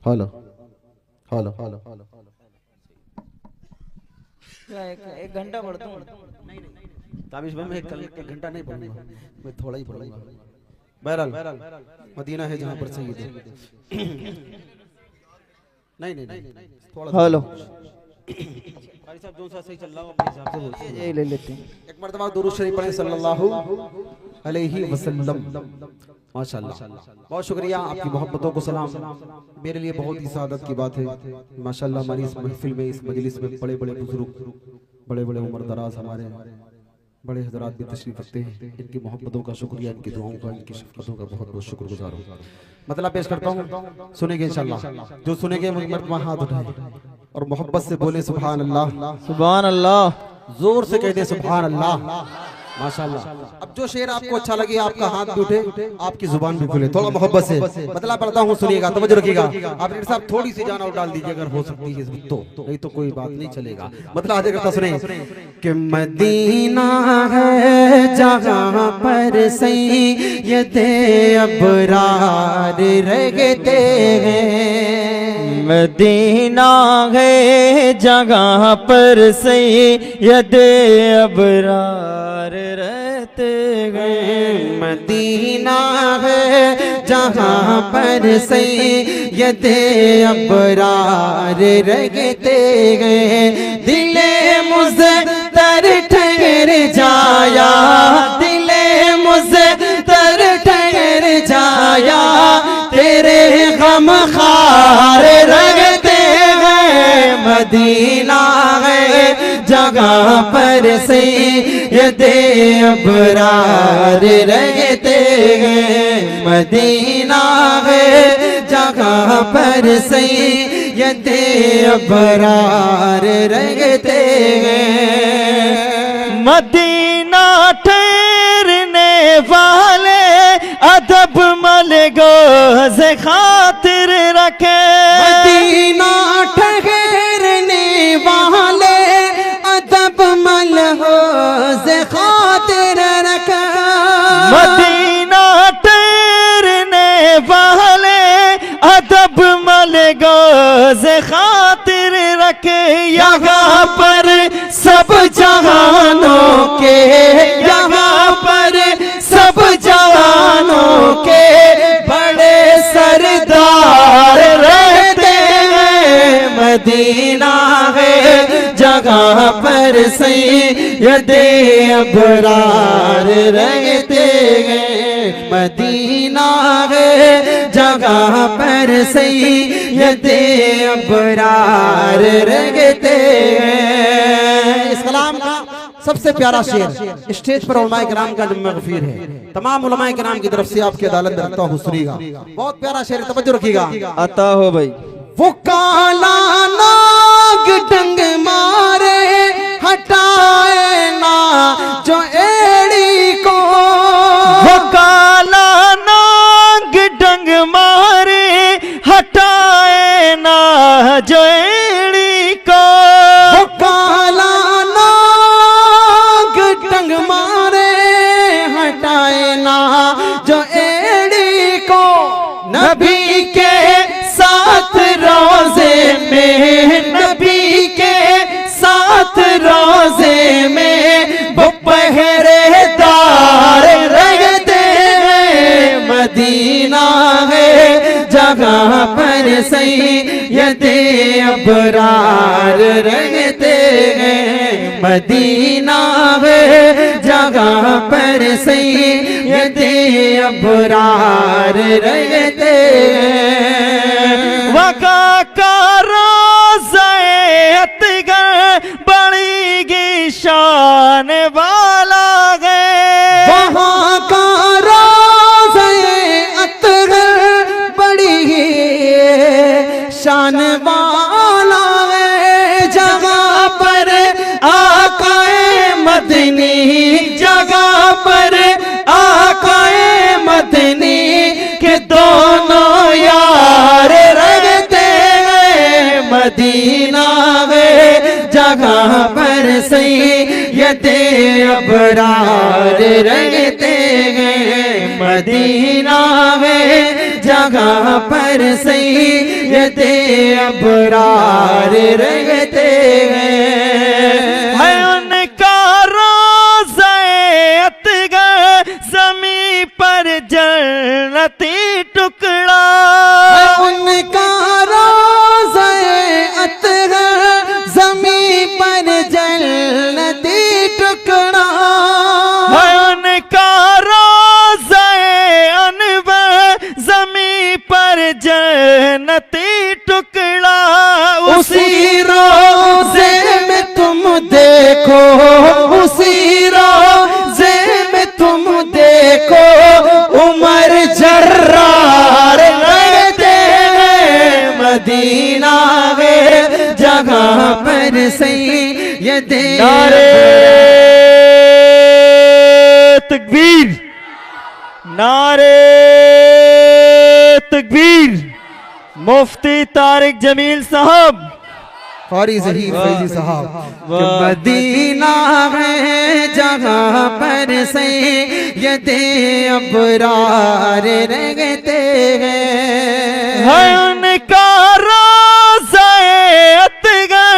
हेलो हेलो हेलो, एक घंटा पढ़ता हूँ। ताबिश भाई मैं एक घंटा नहीं पढ़ूंगा, मैं थोड़ा ही पढ़ूंगा। बहरहाल मदीना है जहाँ पर सईद है। नहीं नहीं नहीं, थोड़ा हेलो, कारी साहब जो सा सही चल रहा हो अपने हिसाब से बोलते ये ले लेते हैं। एक मर्तबा दुरूद शरीफ पढ़ें सल्लल्लाहु अलैहि वसल्लम। माशाअल्लाह, बहुत शुक्रिया। आपकी मोहब्बतों को सलाम। मेरे लिए बहुत ही सादत की बात है माशाअल्लाह, हमारी इस महफिल में, इस मजलिस में बड़े बड़े बुजुर्ग, बड़े बड़े उम्र दराज हमारे बड़े हजरात भी तशरीफ रखते हैं। इनकी मोहब्बतों का शुक्रिया, इनकी दुआओं का, इनकी शफ़क़तों का बहुत बहुत शुक्रगुजार हूँ। मतलब पेश करता हूँ, सुनेंगे इंशाअल्लाह। जो सुनेंगे मुझे मर्तबा हाथ उठाए और मोहब्बत से बोले सुभान अल्लाह, सुभान अल्लाह, जोर से कहते सुभान अल्लाह। माशाल्लाह। अब जो शेर आपको अच्छा लगे आपका हाथ भी उठे, आपकी जुबान भी खुले, थोड़ा मोहब्बत से बतला पड़ता हूँ, सुनिएगा, तवज्जो रखिएगा। आप रेड साहब थोड़ी सी जान और डाल दीजिए अगर हो सकती है तो, नहीं तो कोई बात नहीं चलेगा। मतलब आधे करता सुने कि मदीना है जहाँ पर सैयदे अबरार रहते हैं, मदीना है जगह पर सैयदे अबरार रहते हैं, मदीना है जहाँ पर सैयदे अबरार रहते हैं। दिले मुज़्तर ठहर जाया, दिले मुज़्तर ठहर जाया, तेरे गम खार रहते हैं। मदीना है जगह पर सैयदे अबरार रहते हैं, मदीना है जगह पर सैयदे अबरार रहते हैं। मदीना ठहरने वाले अदब मलगोज़ खातिर रखे, मदीना ठहरने वाले अदब मलगोज़ खातिर रखे, मदीना ठहरने वाले अदब मलगोज़ खातिर रखे। यहाँ पर सब जहानों के, यहाँ पर सब जहानों के बड़े सरदार रहते हैं। मदीना है जगह पर सैयदे अबरार रहते हैं, मदीना है जगह पर सैयदे अबरार रहते हैं। इस कलाम का सबसे प्यारा शेर स्टेज पर उलमाए किराम का मगफीर है, तमाम उलमाए किराम की तरफ से आपकी अदालत में रखता हूँ, सुनिएगा। बहुत प्यारा शेर, तवज्जो रखिएगा। अता हो भाई। वो काला नाग डंग मारे हटाए ना जो एड़ी को, वो काला नाग डंग मारे हटाए ना जो एड़ी को, वो काला नाग डंग मारे हटाए ना जो एड़ी को। नबी के साथ रोजे में, नबी के साथ रोजे में वो पहरेदार रहते हैं। मदीना है जगह पर सैयदे अबरार रहते हैं, मदीना है जगह पर सैयदे अबरार रहते हैं। वका का रोज़े अतगर बड़ी गी शान वाला है, वहाँ का रोज़े अतगर बड़ी शान वाला है। जगह पर आकाए मदनी, जगह पर आकाए मदनी के दोनों यार रहते हैं। मदीना है जगह पर सैयदे अबरार रहते हैं, मदीना है जगह पर सैयदे अबरार रहते हैं। है उनका रोज़े अतगर ज़मीं पर जन्नती टुकड़ा, उनका रोज़े अतगर ज़मीं पर जन्नती टुकड़ा, है उनका रोज़े अनवर ज़मीं पर जन्नती टुकड़ा। उसी रोज़े में तुम देखो, उसी रोज़े में तुम देखो उमर जर्रार रहते हैं। मदीना है जगह पर सैयदे नारे तकबीर, नारे तकबीर। मुफ्ती तारिक जमील साहब, कारी ज़हीर फैजी साहब। मदीना है जहाँ पर सैयदे अबरार रहते है उनका रोज़ाए अतगर,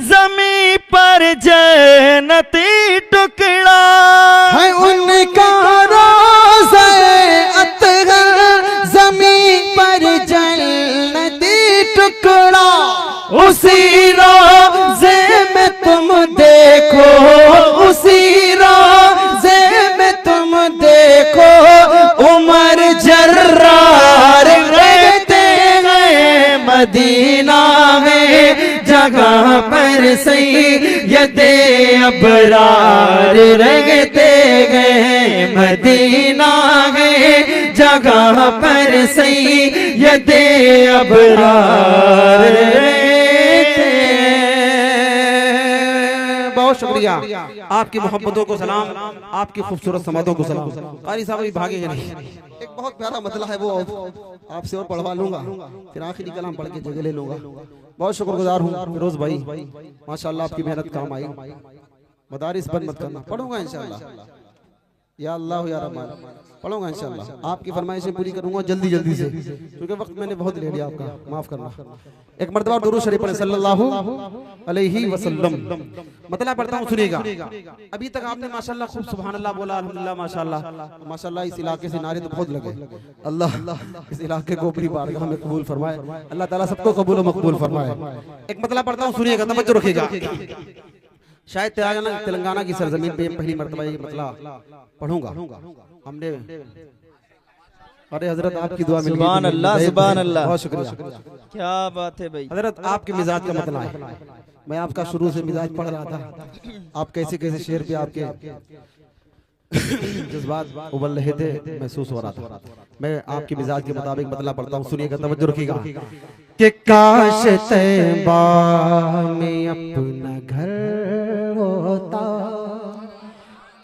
ज़मीं पर जन्नती टुकड़ा है उनका रोज़ाए अतगर, ज़मीं पर जन्नती टुकड़ा। उसी रोज़े में तुम देखो, उसी रोज़े में तुम देखो, उमर जर्रार रहते हैं। मदीना में जगह पर सैयदे अबरार रहते हैं। मदीना में जगह पर सैयदे अबरार। बहुत शुक्रिया, आपकी मोहब्बतों को सलाम, आपकी खूबसूरत समातों को सलाम। कारी साहब अभी भागे हैं नहीं, एक बहुत प्यारा मतला है वो आपसे और पढ़वा लूंगा, फिर आखिरी कलाम पढ़ के जगह ले लूंगा। बहुत शुक्रगुजार हूँ फिरोज भाई, माशाल्लाह आपकी मेहनत काम आई। मदारिस बंद मत करना, पढ़ूंगा इंशाल्लाह। या अल्लाह या रहमान, पढ़ूंगा इंशाल्लाह। आपकी फरमाइशें पूरी करूंगा जल्दी जल्दी से, क्योंकि वक्त मैंने बहुत ले लिया आपका, माफ करना। एक मर्तबा दुरूद शरीफ पढ़ें सल्लल्लाहु अलैहि वसल्लम। मतलब पढ़ता हूँ, सुनिएगा। अभी तक आपने माशाल्लाह खूब सुभान अल्लाह बोला, अल्हम्दुलिल्लाह माशाल्लाह माशाल्लाह। इस इलाके से नारे तो बहुत लगे। अल्लाह इस इलाके को अपनी बारगाह में कबूल फरमाए, अल्लाह ताला सबको कबूल और मकबूल फरमाए। एक मतलब पढ़ता हूँ, सुनिएगा, तवज्जो रखिएगा। शायद तेलंगाना की सरजमीन पे पहली मर्तबा ये मतलब पढ़ूंगा हमने। अरे हजरत आपकी दुआ मिल गई। सुभान अल्लाह, सुभान अल्लाह, बहुत शुक्रिया, क्या बात है भाई। हजरत आपके मिजाज का मतलब है, मैं आपका शुरू से मिजाज पढ़ रहा था, आप कैसे कैसे शेर पे आपके जज्बात उबल रहे थे, महसूस हो रहा था। मैं आपके मिजाज के मुताबिक मतलब पढ़ता हूँ, सुनिएगा, तवज्जो रखिएगा। कि काश तैबा में अपना घर होता,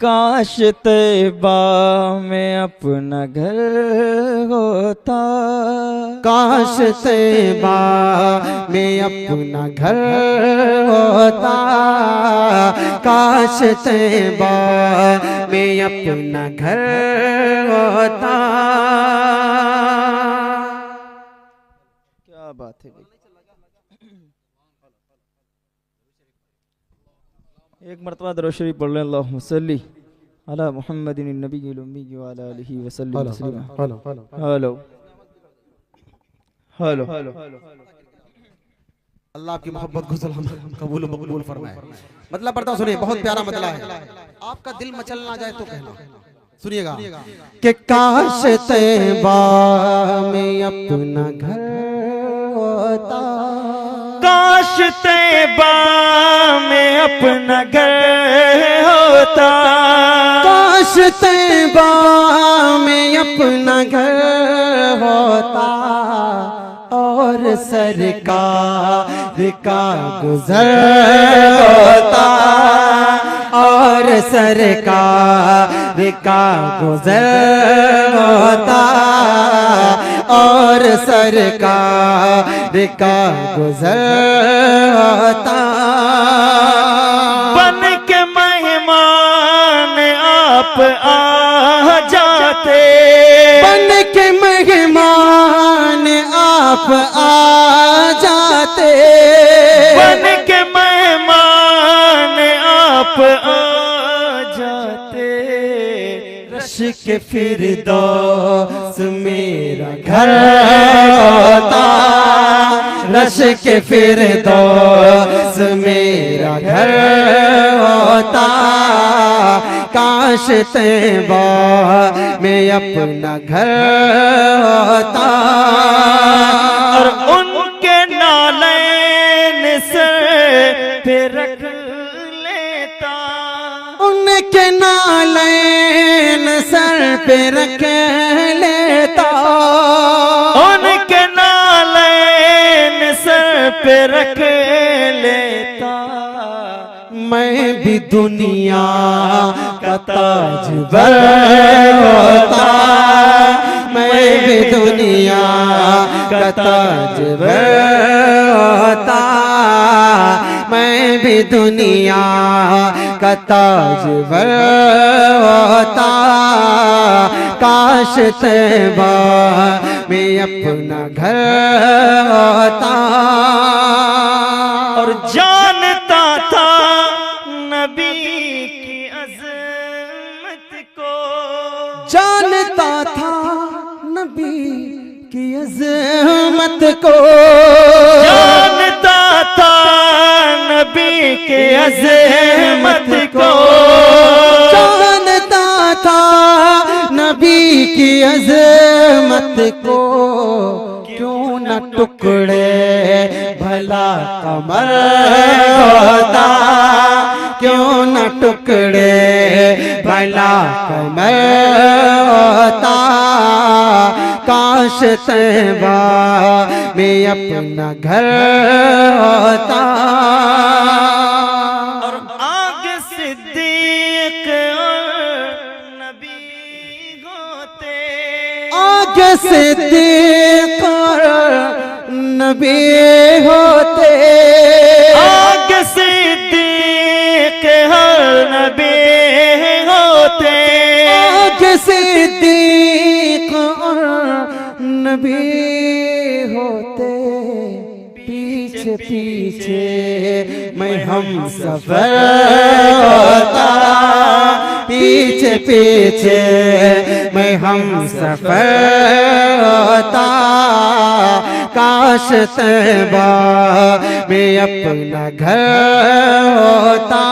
काश तैबा में अपना घर होता, काश तैबा में अपना घर होता, काश तैबा में अपना घर होता। क्या बात है भाई। एक मरतबा दरूद शरीफ पढ़ लें, अल्लाहुम्मा सल्ली अला मुहम्मदिन नबीयिल उम्मी व अला आलिहि व सल्लम तस्लीमा। हेलो हेलो हेलो, अल्लाह आपकी मोहब्बत को सलाम कबूल व मकबूल फरमाए। मतलब पढ़ता हूं, सुनिए, बहुत प्यारा मतलब है, आपका दिल मचल ना जाए तो कहना, सुनिएगा। कि काश तैबा में अपना घर होता, काश तैबा में अपना घर होता, काश तैबा में अपना घर होता, और सरकार का गुजर होता, और सरकार का गुजर होता, और सरकार का गुजर होता। बन के मेहमान आप आ जाते, बन के मेहमान आप आ जाते, बन के मेहमान आप आ जाते। रश के फिरदौस मेरा घर होता, रश के फिरदौस मेरा घर होता, काश तैबा में अपना घर होता, और उनके नालैन से पे रख लेता, उनके नालैन सर पे रख लेता, उनके नालैन सर पे रख लेता। मैं भी दुनिया का ताजवर होता, मैं भी दुनिया का ताजवर होता, मैं भी दुनिया का ताजवर होता, काश तैबा में अपना घर होता। और जानता था नबी की अज़मत को, जानता था नबी की अज़मत को, जानता था नबी के अज़मत को, जानता था नबी की अज़मत को, क्यों न टुकड़े भला कमर होता, क्यों न टुकड़े भला कमर होता, काश तैबा में अपना घर होता। और आग सिद्दीक और नबी होते, आग सिद्दीक और नबी होते, आग सिद्दीक और नबी होते, आग सिद्दीक और नबी होते, पीछे पीछे मैं हम सफर होता, पीछे पीछे मैं हम सफर होता, काश तैबा में अपना घर होता,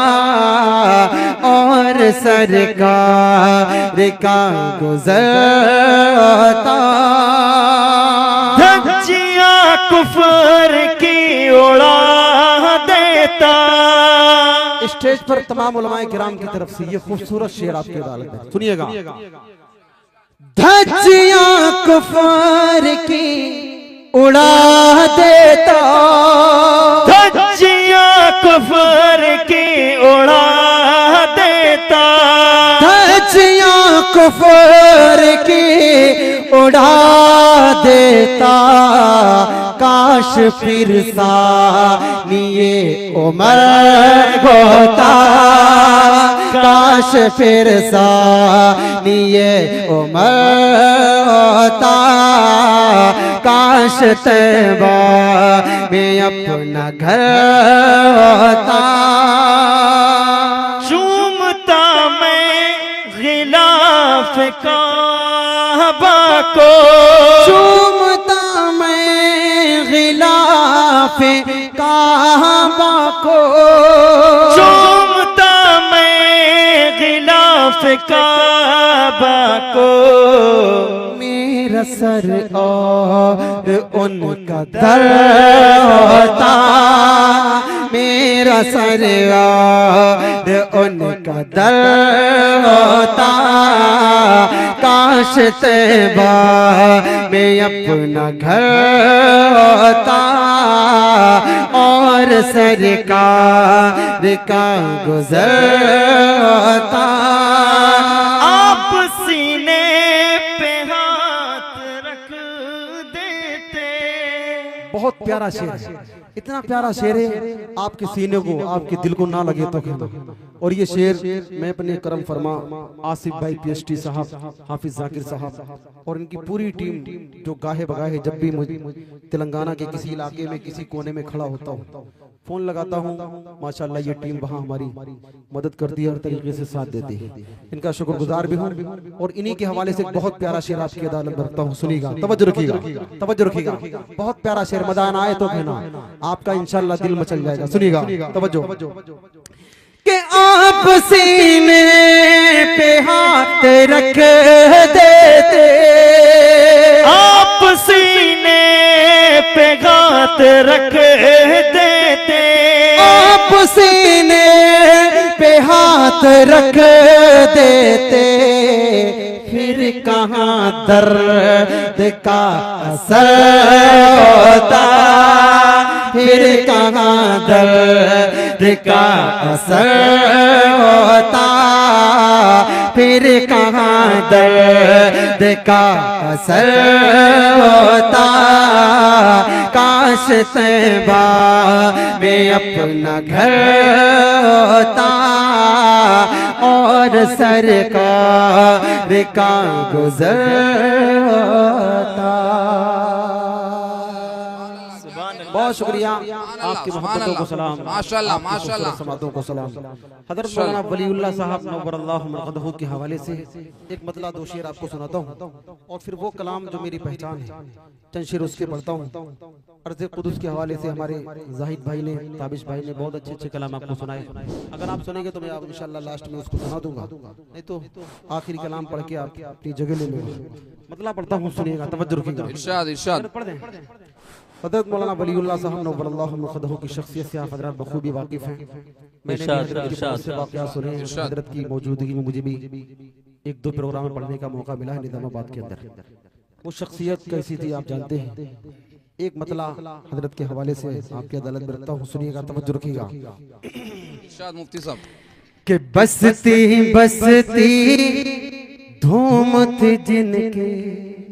और सरकार का गुजर होता। धज्जियां कुफर की उड़ा देता। स्टेज पर तमाम उलमाए किराम की तरफ से ये खूबसूरत शेर आपकी अदालत में सुनिएगा। धज्जियां कुफर की उड़ा देता, धज्जियां कुफर की उड़ा देता, धज्जियां कुफर की उड़ा देता, काश फिर सानिए उमर होता, काश फिर सानिए उमर होता, काश तैबा में अपना घर होता। चूमता मैं गिलाफ काबा को, चूमता मैं गिलाफ काबा को, चूमता मैं गिलाफ काबा को, मेरा सर और उनका दर होता, मेरा सर और उनका दर होता, काश तैबा में अपना घर होता, और सरकार का गुजर होता। आप सीने पे हाथ रख देते। बहुत प्यारा शेर है, इतना प्यारा शेर है, आपके सीने को आपके दिल को ना लगे तो कहना। और ये शेर मैं अपने करम फरमा आसिफ भाई PhD साहब, हाफिज जाकिर साहब और इनकी पूरी टीम जो गाहे बगाहे जब भी मुझे तेलंगाना के किसी इलाके में किसी कोने में खड़ा होता हूँ, फोन लगाता हूँ, माशाल्लाह ये टीम वहाँ हमारी मदद करती है, हर तरीके से साथ देती है। इनका शुक्रगुजार भी हूँ। और इन्हीं के हवाले से एक बहुत प्यारा शेर आपकी अदालत में रखता हूँ, सुनिएगा, तवज्जो रखिएगा, तवज्जो रखिएगा। बहुत प्यारा शेर, मजा ना आए तो कहना, आपका इंशाल्लाह दिल मचल जाएगा। सुनिएगा, तवज्जो। कि आप सीने पे हाथ रख देते, आप सीने पे हाथ रख देते, आप सीने पे हाथ रख देते, फिर कहाँ दर्द का असर होता, फिर कहाँ दर्द का असर होता, फिर कहाँ दर्द का असर होता। काश तैबा में अपना घर होता और सरकार का गुजर होता। बहुत शुक्रिया, आपकी मोहब्बतों को सलाम, माशाल्लाह माशाल्लाह, समातों को सलाम। हज़रत मौलाना वलीउल्लाह साहब नव्वरल्लाहु मरक़दहू के हवाले से एक मतला दो शेर आपको सुनाता हूँ और फिर वो कलाम जो मेरी पहचान है चंद शेर उसके पढ़ता हूँ। अर्ज़ कुदुस के हवाले से हमारे जाहिद भाई ने, ताबिश भाई ने बहुत अच्छे अच्छे कलाम आपको सुनाए। अगर आप सुनेंगे तो मैं आप इंशाअल्लाह लास्ट में उसको सुना दूंगा, नहीं तो आखिरी कलाम पढ़ के आप अपनी जगह ले लो। मतलब पढ़ता हूँ, सुनिएगा, तवज्जो रखिएगा। इरशाद इरशाद। पढ़ दें। हज़रत मौलाना वलीउल्लाह साहब नव्वरल्लाहु मरक़दहू की शख्सियत से आप हज़रात बखूबी वाकिफ़ हैं। मैंने भी हज़रत के बहुत से वाक़यात सुने हैं। हज़रत की मौजूदगी में मुझे भी एक दो प्रोग्राम में पढ़ने का मौका मिला है निज़ामाबाद के अंदर। वो शख्सियत कैसी थी आप जानते हैं। एक मतला हज़रत के हवाले से आपकी अदालत में रखता हूँ, सुनिएगा, तवज्जो रखिएगा। इरशाद मुफ्ती साहब। कि बसती बसती धूम थी जिनके,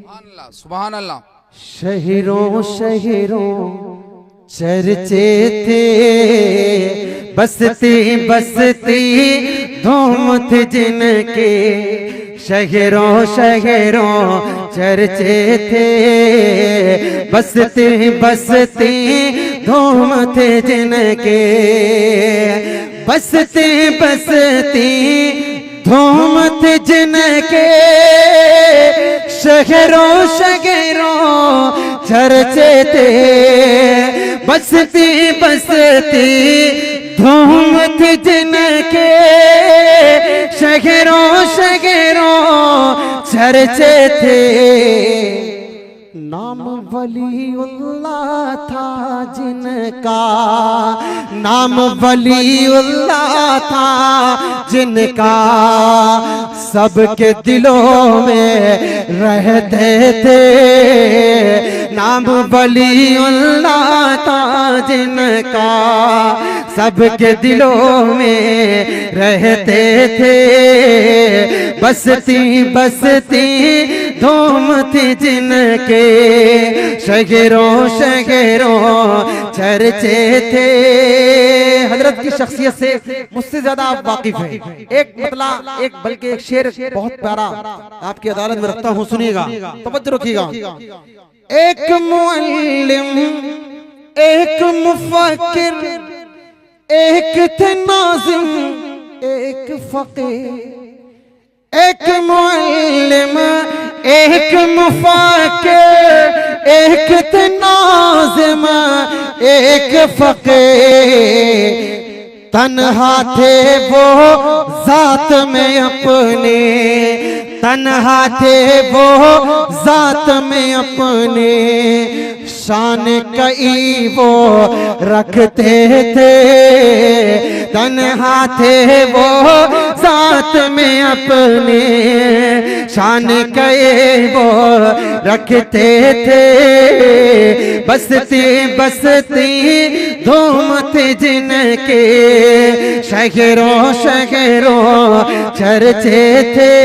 सुभान अल्लाह सुभान अल्लाह। शहरों शहरों चर्चे थे। बसती बसती धूम थी जिनके, शहरों शहरों चर्चे थे। बसती बसती धूम थे जिनके, बसती बसती धूम थे जिनके, शहरों शहरों चर्चे थे। बसती बसती धूम थी जिनके, शहरों शहरों चर्चे थे। नाम वलीउल्लाह था जिनका, नाम वलीउल्लाह था जिनका, सबके दिलों में रहते थे। नाम वलीउल्लाह था जिनका, सबके दिलों में रहते थे। बसती बसती धूम थी जिनके, शहरों शहरों चर्चे थे। हजरत की शख्सियत से मुझसे ज्यादा आप वाकिफ हैं। एक मतला, एक बल्कि एक शेर बहुत प्यारा आपकी अदालत में रखता हूँ, सुनिएगा, तवज्जो रखिएगा। एक मुअल्लिम, एक मुफक्किर, एक थे नाज़िम, एक फकीर। एक मुअल्लिम, एक मुफक्किर, एक थे नाज़िम, एक फकीर। तन्हा थे वो जात में अपने, तन्हा थे वो जात में अपने, शान कई वो रखते थे। तन्हा थे वो जात में अपने, शान कई वो रखते थे। बसती बसती धूम थी जिनके, शहरों शहरों चर्चे थे।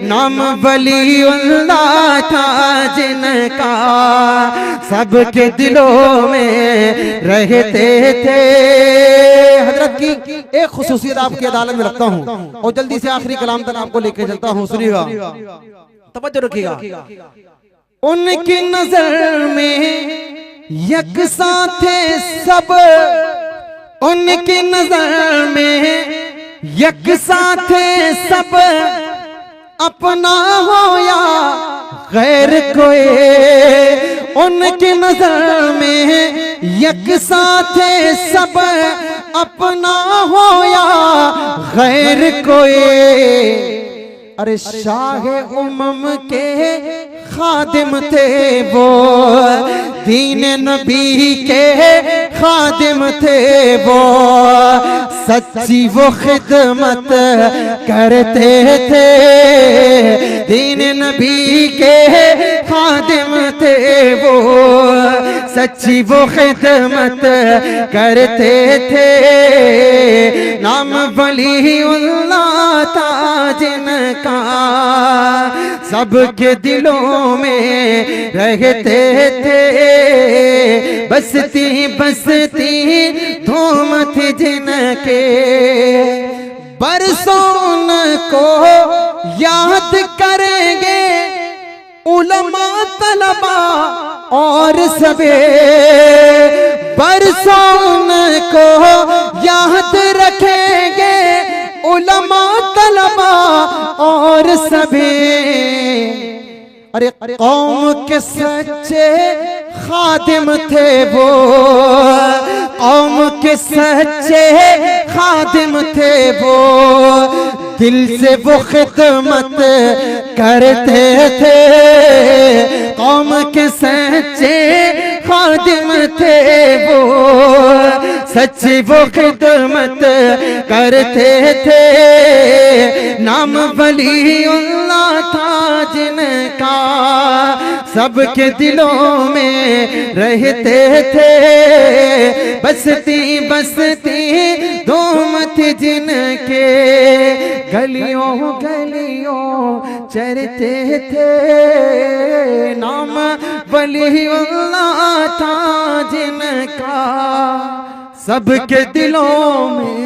नाम वलीउल्लाह था जिनका, सबके दिलों में रहते थे। हजरत की एक खुसूसियत आपकी अदालत में रखता हूँ और जल्दी से आखिरी कलाम तक आपको लेके चलता हूँ, सुनिएगा, तवज्जो रखिएगा। उनकी नजर में यकसां थे सब, उनकी नजर में यकसां थे सब, अपना हो या गैर कोई। उनकी नजर में यकसां थे सब, अपना हो या गैर कोई। अरे शाह उमम के खादिम थे वो, दीन नबी के खादिम थे वो। सच्ची वो खिदमत करते थे, दीन नबी के खादिम थे वो। सच्ची वो खिदमत करते थे, नाम वलीउल्लाह था जिनका, सबके दिलों में रहते थे, बसती बसती धूम थी जिनके, बरसों को याद करेंगे उलमा तलबा और सबे, बरसों को याद रखेंगे उलमा तलबा और सबे। अरे कौम के सच्चे खादिम थे वो, कौम के सच्चे खादिम थे वो, दिल से वो खिदमत करते थे, कौम के सच्चे खादिम थे वो, सच्ची वो खिदमत करते थे, नाम वलीउल्लाह था जिनका, सबके दिलों में रहते थे, बसती बसती धूम थी जिनके, गलियों गलियों चरते थे, नाम वलीउल्लाह था जिनका, सबके दिलों में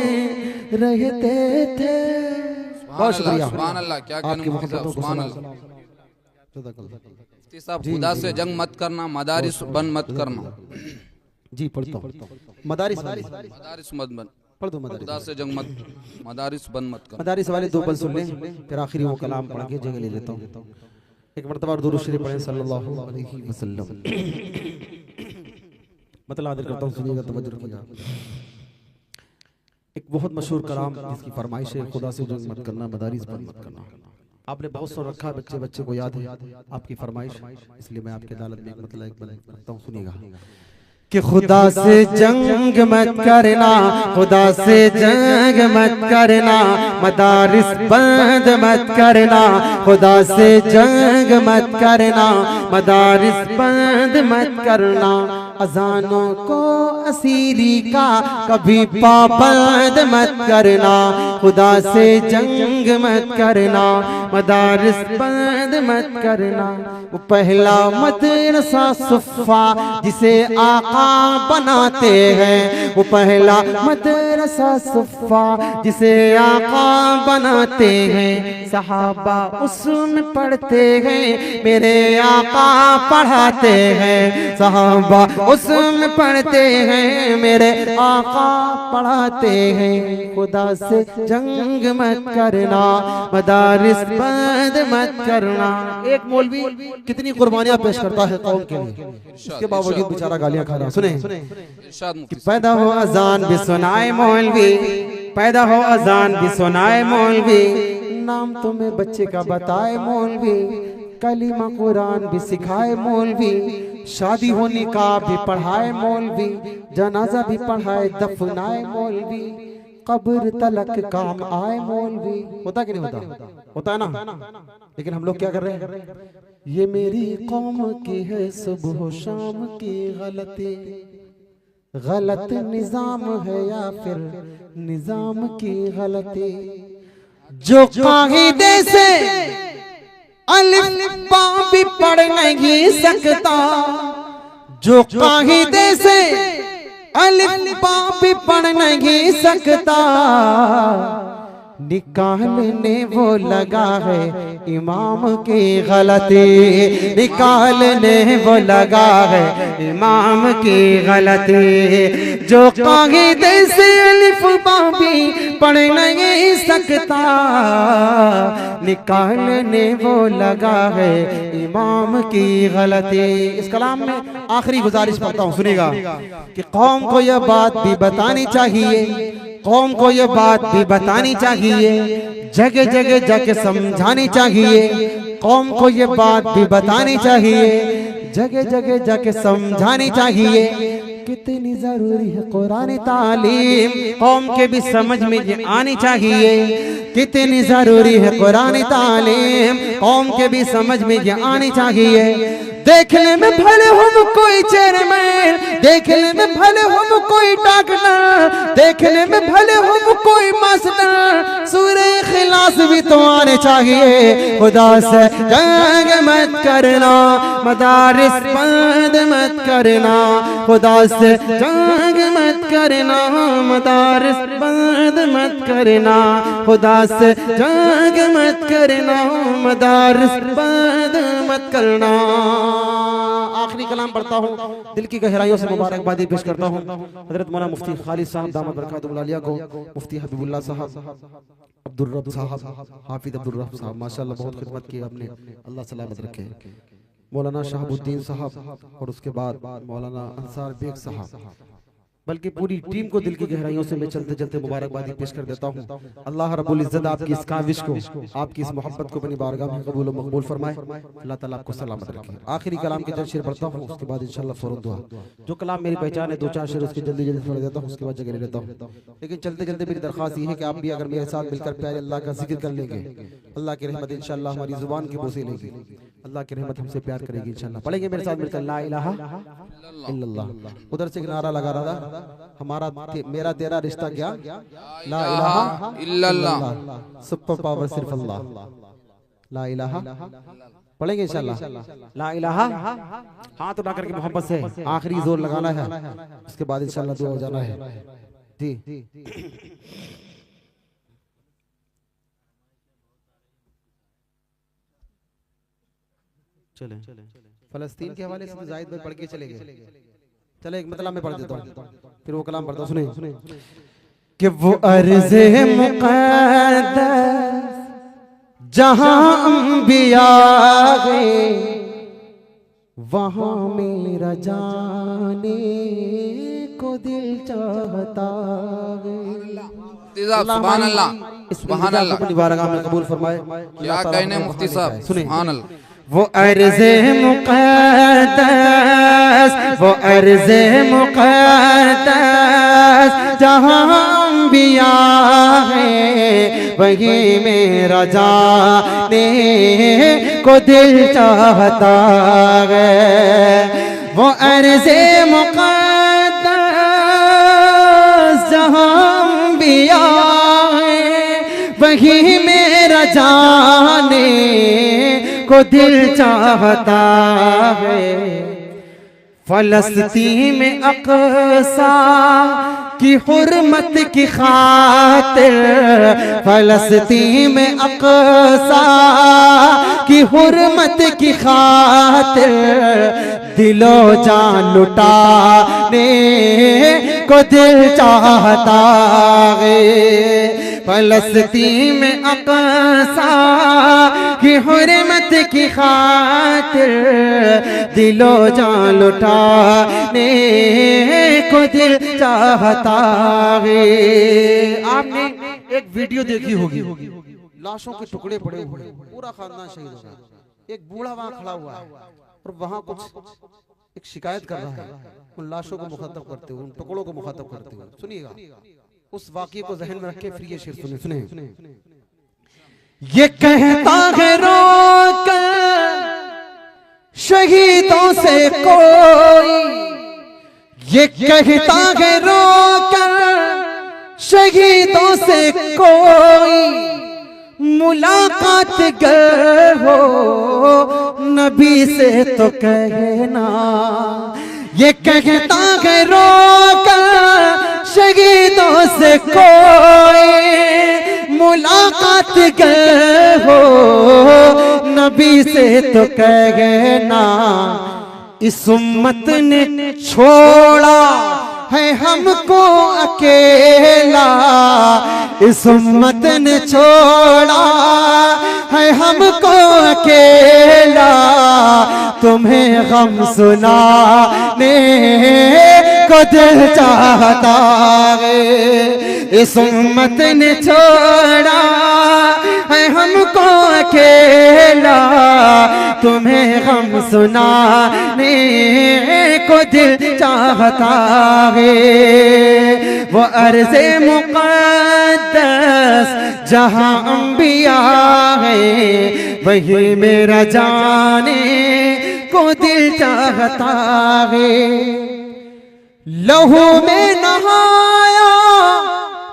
रहते थे। बहुत शुक्रिया, सुभान अल्लाह, क्या कहूं मोहतरम, सुभान अल्लाह। मुफ्ती साहब, खुदा से जंग मत करना, मदारिस बंद मत करना। जी पढ़ता हूँ, मदारिस मत बंद पढ़ दो, मदारिस, खुदा से जंग मत, मदारिस बंद मत करना। मदारिस वाले दो बंद सुन लें, फिर आखिरी वो कलाम पढ़ के जगह ले लेता हूँ। एक मरतबा दुरूद शरीफ पढ़ें सल्लल्लाहु अलैहि वसल्लम। मतलब आदर करता हूँ, सुनिएगा, तवज्जो रखिएगा। एक बहुत मशहूर कलाम जिसकी फरमाइश है, खुदा से जंग मत करना, मदारिस बंद मत करना। आपने बहुत सुन रखा, बच्चे बच्चे को याद है आपकी फरमाइश, इसलिए मैं आपकी अदालत में एक मतलब एक करता हूँ, सुनिएगा। कि खुदा से जंग मत करना, खुदा से जंग मत करना, मदारिस बंद मत करना, खुदा से जंग मत करना, मदारिस बंद मत करना, अजानों को असीरी का कभी पाबंद मत करना, खुदा से जंग मत करना, मदारिस बंद मत करना। वो पहला मदरसा सुफ़ा जिसे आका बनाते हैं, वो पहला मदरसा सुफ़ा जिसे आका बनाते हैं, सहाबा उसमें पढ़ते हैं, मेरे आका पढ़ाते हैं, सहाबा उसमें पढ़ते हैं, मेरे आका पढ़ाते हैं। खुदा से जंग मत करना, मदारिस बंद मत करना। एक मौलवी कितनी कुर्बानियां पेश करता है कौम के लिए, इसके बावजूद बेचारा गालियां खा रहा। सुने कि पैदा हो अजान भी सुनाए मौलवी, पैदा हो अजान भी सुनाए मौलवी, नाम तुम्हें बच्चे का बताए मौलवी, कलीमा कुरान भी सिखाए मौलवी, शादी हो निकाह भी पढ़ाए मौलवी, जनाजा भी पढ़ाए दफनाए मौलवी, कब्र तलक काम आए मौलवी। होता कि नहीं होता? होता है ना। लेकिन हम लोग क्या कर रहे हैं? ये मेरी कौम की है सुबह शाम की गलती, गलत निजाम है या फिर निजाम की गलती, जो कायदे से अलिफ बा भी पढ़ नहीं सकता, जो कायदे से अलिफ बा भी पढ़ नहीं सकता, निकालने वो लगा है इमाम की गलती, निकालने वो लगा है इमाम की गलती, जो कायदे से अलिफ बा भी पढ़ नहीं सकता, निकालने वो लगा है इमाम की गलती। इस कलाम में आखिरी गुजारिश करता हूँ, सुनिएगा कि कौम को यह बात भी बतानी चाहिए, कौम को यह बात भी बतानी चाहिए, जगह जगह जाके समझानी चाहिए, कौम को यह बात भी बतानी चाहिए, जगह जगह जाके समझानी चाहिए, कितनी जरूरी है कुरान तालीम, कौम के भी समझ में ये आनी चाहिए, कितनी जरूरी है कुरान तालीम, कौम के भी समझ में ये आनी चाहिए। देखने में भले हम कोई चेयरमैन, देखने में भले हम कोई डॉक्टर, देखने में भले हम कोई मास्टर, सूरे इखलास भी तो आने चाहिए। खुदा से जंग मत करना, मदारिस बंद मत करना, खुदा से जंग मत करना, मदारिस बंद मत करना, खुदा से जंग मत करना, मदारिस बंद मत करना। आखिरी कलाम पढ़ता हूँ, दिल की गहराइयों से मुबारकबादी पेश करता हूँ हजरत मौलाना मुफ्ती खालिद साहब दामद बरकातुहु आलिया को, मुफ्ती हबीबुल्लाह साहब, अब्दुल रब साहब, हाफिज अब्दुल रब साहब, माशाल्लाह बहुत खिदमत की आपने, अल्लाह सलामत रखे। मौलाना शहाबुद्दीन साहब और उसके बाद मौलाना अंसार बेग साहब, बल्कि पूरी टीम को दिल की गहराइयों से मैं चलते चलते मुबारकबादी पेश कर देता हूँ। अल्लाह रब्बुल इज्जत आपकी इस काविश को, आपकी इस मोहब्बत को अपनी बारगाह में कबूल व मकबूल फरमाए। अल्लाह ताला आपको सलामत रखे। आखिरी कलाम के चंद शेर पढ़ता हूँ, उसके बाद इंशाल्लाह फौरन दुआ। जो कलाम मेरी पहचान है, दो चार शेर उसके जल्दी जल्दी पढ़ देता हूँ, उसके बाद जगह ले लेता हूँ। लेकिन चलते चलते मेरी दरख्वास्त ये है कि आप भी अगर मेरे साथ मिलकर प्यारे अल्लाह का जिक्र कर लेंगे, अल्लाह की रहमत इंशाल्लाह हमारी जुबान की बोसी लेगी, अल्लाह की रहमत हमसे प्यार करेगी इंशाल्लाह। पढ़ेंगे मेरे साथ मिलकर ला इलाहा इल्लल्लाह। उधर से एक नारा लगा रहा था, हमारा मेरा तेरा रिश्ता क्या, ला इलाहा इल्लल्लाह, सुपर पावर सिर्फ अल्लाह, ला इलाहा। पढ़ेंगे इंशाल्लाह ला इलाहा, हाथ उठा करके मोहब्बत से आखिरी जोर लगाना है, उसके बाद इंशाल्लाह दुआ हो जाना है जी। चले फलस्तीन के हवाले से जायद भाई पढ़ के चले गए। चले एक मतलब मैं पढ़ देता हूँ, फिर वो कलाम पढ़ता हूँ। सुने कि वो अर्ज़े मुक़द्दस जहाँ अंबिया गए, वहाँ मेरा जाने को दिल चाहता है। सुभान अल्लाह, सुभान अल्लाह, अपनी बारगाह में कबूल फरमाए। क्या कहने मुफ्ती साहब, सुने। सुभान अल्लाह। वो अर्ज़े मुक़द्दस, वो अर्ज़े मुक़द्दस जहाँ अंबिया है, वही मेरा जाने को दिल चाहता है। वो अर्ज़े मुक़द्दस जहाँ अंबिया है, वही मेरा जाने को दिल चाहता है। फलस्तीन में अक़सा की हुर्मत की खातिर, फलस्तीन में अक़सा की हुर्मत की खातिर, दिलो जान लुटाने को दिल चाहता है। फलस्तीन में अक़सा की हुर्मत की खातिर, दिलो जान लुटाने को दिल चाहता है। आपने एक वीडियो देखी होगी, लाशों के टुकड़े पड़े हुए, पूरा खानदान शहीद हो गया। एक बूढ़ा वहां खड़ा हुआ है और वहां कुछ एक शिकायत कर रहा है, उन लाशों को मुखातब करते हुए, उन टुकड़ों को मुखातब करते हुए। सुनिएगा, उस वाक़ये को ज़हन में रखे, फिर ये शेर सुने। सुने ये कहता है रोकर शहीदों से कोई, ये कहता है रोकर शहीदों से कोई, मुलाकात गर हो नबी से तो कहना। ये कहता है रोकर शहीदों से कोई, मुलाकात गए हो नबी से तो कहना। इस उम्मत ने छोड़ा है हमको अकेला, इस उम्मत ने छोड़ा है हमको अकेला, तुम्हें गम सुनाने को दिल चाहता है। इस उम्मत ने छोड़ा है हमको अकेला, तुम्हें गम सुनाने को दिल चाहता है। वो अर्ज़े मुक़द्दस जहाँ अंबिया है, वही मेरा जाने को को दिल चाहता है। लहू में नहाया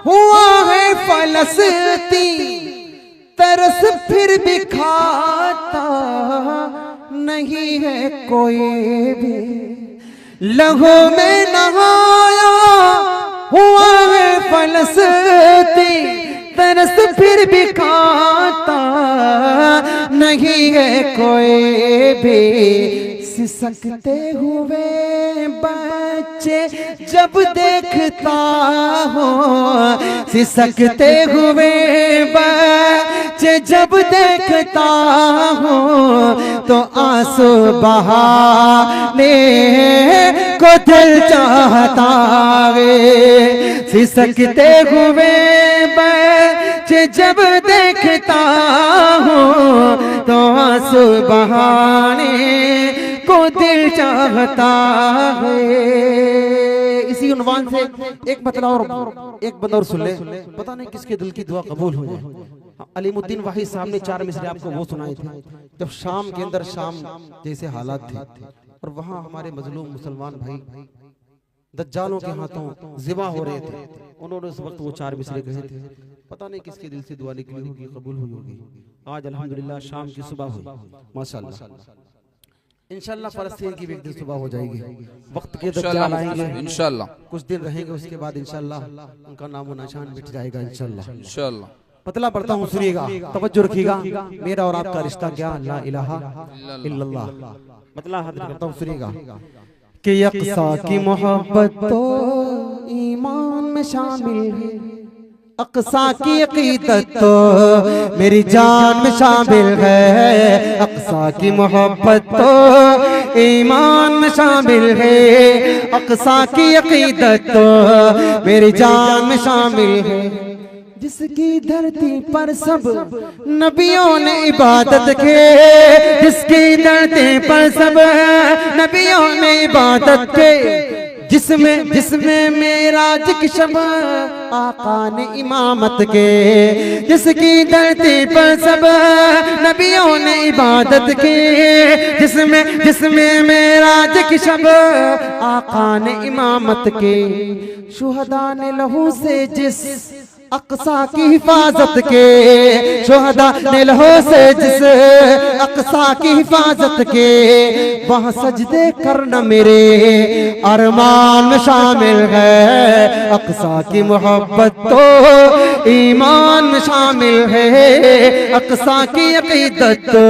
हुआ है फलस्तीन, तरस फिर भी खाता नहीं है कोई भी। लहू में नहाया हुआ है फलस्तीन, तरस फिर भी खाता नहीं है कोई भी। सिसकते हुए बच्चे जब देखता हूँ, सिसकते हुए बच्चे जब देखता हूँ, तो आंसू बहाने को दिल चाहता है। सिसकते हुए बच्चे जब देखता हूँ, तो आंसू बहाने को दिल चाहता है। इसी उन्वान से एक बतला और एक बंदा और सुन ले, पता नहीं किसके दिल की दुआ कबूल हो जाए। अलीमुद्दीन वाहिद साहब ने 4 मिसरे आपको वो सुनाए थे जब शाम के अंदर शाम जैसे हालात थे और वहाँ हमारे मजलूम मुसलमान भाई दज्जालों के हाथों ज़िबा हो रहे थे। उन्होंने उस वक्त वो 4 मिसरे कहे थे। पता नहीं किसके दिल से दुआ निकली होगी, कबूल हुई होगी। आज अल्हम्दुलिल्लाह शाम की सुबह हुई माशाअल्लाह। इंशाअल्लाह फलस्तीन की भी एक दिन सुबह हो जाएगी। वक्त के दज्जाल आएंगे इंशाअल्लाह, कुछ दिन रहेंगे, उसके बाद इंशाअल्लाह उनका नाम व निशान मिट जाएगा इंशाअल्लाह। इंशाअल्लाह। पतला पढ़ता हूँ, सुनिएगा, तवज्जो रखिएगा। मेरा और आपका रिश्ता क्या ला इलाहा इल्लल्लाह। पतला हाथ करता हूँ, सुनिएगा कि यकसा की मोहब्बत तो ईमान में शामिल है, अक़सा की अक़ीदत तो मेरी जान में शामिल है। अक़सा की मोहब्बत तो ईमान में शामिल है, अक़सा की अक़ीदत तो मेरी जान में शामिल है। जिसकी धरती पर सब नबियों ने इबादत की, जिसकी धरती पर सब नबियों ने इबादत की, जिसमें मेराज की शब आका ने इमामत के, जिसकी धरती पर सब नबियों ने इबादत की, जिसमें मेराज की शब आका ने इमामत के। शुहदा ने लहू से जिस अक़सा की हिफाजत के, शुहदा ने लहू से जिस अक़सा की हिफाजत के, वहाँ सजदे करना मेरे अरमान में शामिल है। अक़सा की मोहब्बत तो ईमान में शामिल है, अक़सा की अक़ीदत तो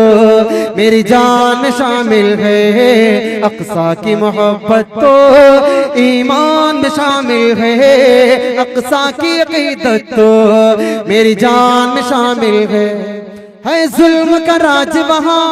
मेरी जान में शामिल है। अक़सा की मोहब्बत तो ईमान में शामिल है, अक़सा की अक़ीदत तो मेरी जान में शामिल है। जुल्म का राज वहाँ,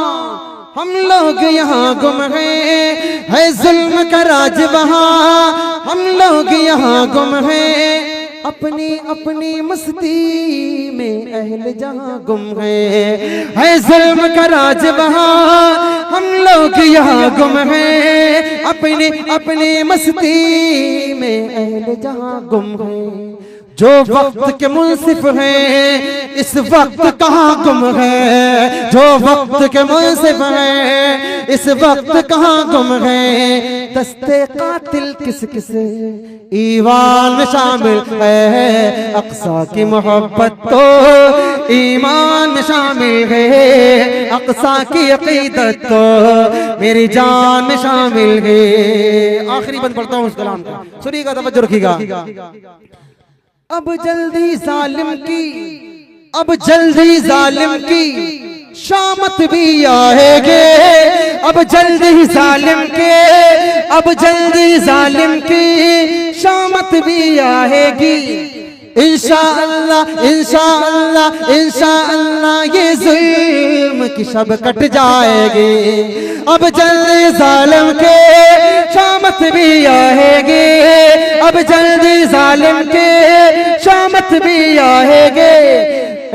हम लोग यहाँ गुम है जुल्म का राज वहाँ, हम लोग यहाँ गुम हैं। अपनी अपनी मस्ती में अहल जहाँ गुम है जुल्म का राज वहाँ, हम लोग यहाँ गुम हैं। अपनी अपनी मस्ती में अहल जहाँ गुम है। जो वक्त के मुंसिफ हैं इस वक्त कहाँ गुम है, जो वक्त के मुंसिफ हैं इस वक्त कहाँ गुम है। दस्ते कातिल किस किस ईवान में शामिल है। अक़सा की मोहब्बत तो ईमान में शामिल है, अक़सा की अक़ीदत तो मेरी जान में शामिल है। आखिरी बंद पढ़ता हूँ उस कलाम का, सुनिएगा, तवज्जो रखिएगा। अब जल्दी जालिम की, अब जल्दी जालिम की शामत भी आएगे। अब जल्दी जालिम के, अब जल्दी जालिम की शामत भी आएगी। इंशाअल्लाह इंशाअल्लाह इंशाअल्लाह ये जुल्म की शब कट जाएगी। अब जल्दी जालिम के शामत भी आएगी। अब जल्दी जालिम के शामत भी आएगी।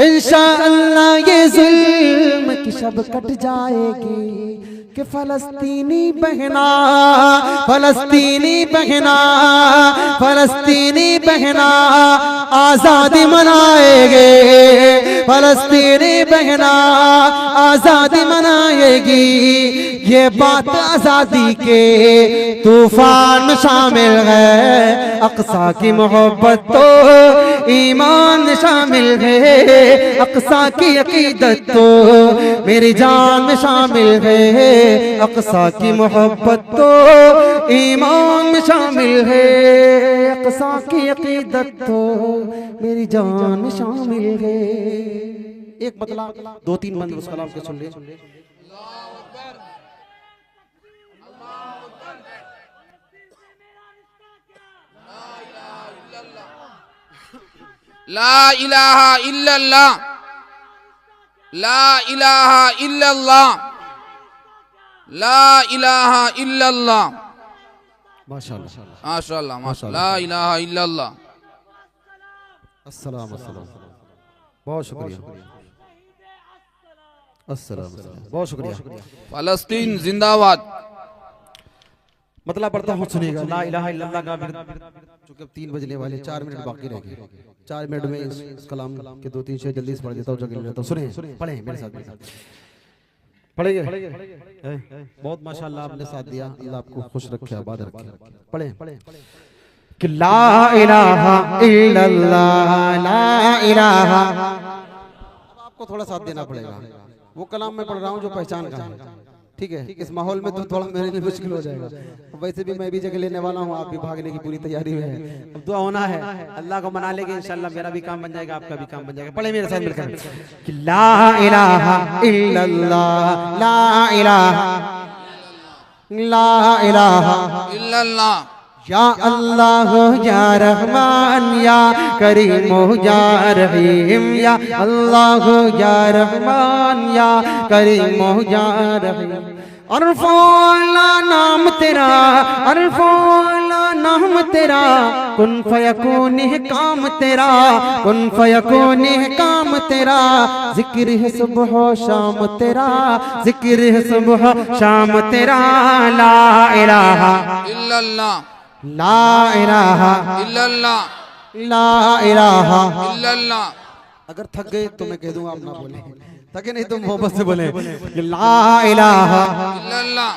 इंशाअल्लाह ये जुल्म की शब कट जाएगी। कि फलस्तीनी बहना, फलस्तीनी बहना, फलस्तीनी बहना आजादी मनाएंगे, फलस्तीनी बहना आजादी मनाएगी। ये बात आजादी के तूफान में शामिल है, अक़सा की मोहब्बत तो ईमान में शामिल है, अक़सा की अकीदत तो मेरी जान में शामिल है, अक़सा की मोहब्बत तो ईमान में शामिल है, अक़सा की अकीदत तो मेरी जान में शामिल है। एक मतलब 2-3 मंत्र उस कलाम के सुन ले। ला इलाहा इल्लल्लाह, ला इलाहा इल्लल्लाह, ला इलाहा इल्लल्लाह। माशाअल्लाह माशाअल्लाह माशाअल्लाह, ला इलाहा इल्लल्लाह। अस्सलाम अस्सलाम, बहुत शुक्रिया, अस्सलाम बहुत शुक्रिया। फलस्तीन जिंदाबाद। मतलब पढ़ता हूँ, सुनिएगा। ला इलाहा इल्लल्लाह का चूंकि अब 3 बजने वाले, 4 मिनट बाकी रह गए। 4 मिनट में इस कलाम के 2-3 शेर जल्दी से पढ़ देता हूँ, जगह लेता हूँ। सुनिए, पढ़ें मेरे साथ, पढ़ेंगे। बहुत माशाअल्लाह आपने साथ दिया, अल्लाह आपको खुश रखे, आबाद रखे। पढ़ें कि ला इलाहा इल्लल्लाह, ला इलाहा। अब आपको थोड़ा साथ देना पड़ेगा। वो कलाम मैं पढ़ रहा हूँ जो पहचान का है, ठीक है। इस माहौल में तो थोड़ा मेरे लिए मुश्किल हो जाएगा। वैसे भी मैं भी जगह लेने वाला हूँ, आप भी भागने की पूरी तैयारी में है। अब दुआ होना है, अल्लाह को मना लेंगे, इंशाल्लाह मेरा भी काम बन जाएगा, आपका भी काम बन जाएगा। पढ़े मेरे साथ मिलकर कि ला इलाहा इल्लल्लाह, ला इलाहा, ला इलाहा इल्लल्लाह। या अल्लाह या रहमान या करीम या रहीम, या अल्लाह या रहमान या करीम या रहीम। अरफोला नाम तेरा, अरफोला नाम तेरा, कुन फयकून है काम तेरा, कुन फयकून है काम तेरा। जिक्र है सुबह शाम तेरा, जिक्र है सुबह शाम तेरा। ला इलाहा इल्लल्लाह, ला इलाहा इल्लल्लाह, ला इलाहा इल्लल्लाह। अगर थक गए तो मैं कह दूंगा, आप ना बोले, थके नहीं तो मोहब्बत से बोले। ला इलाहा, इल्लल्लाह,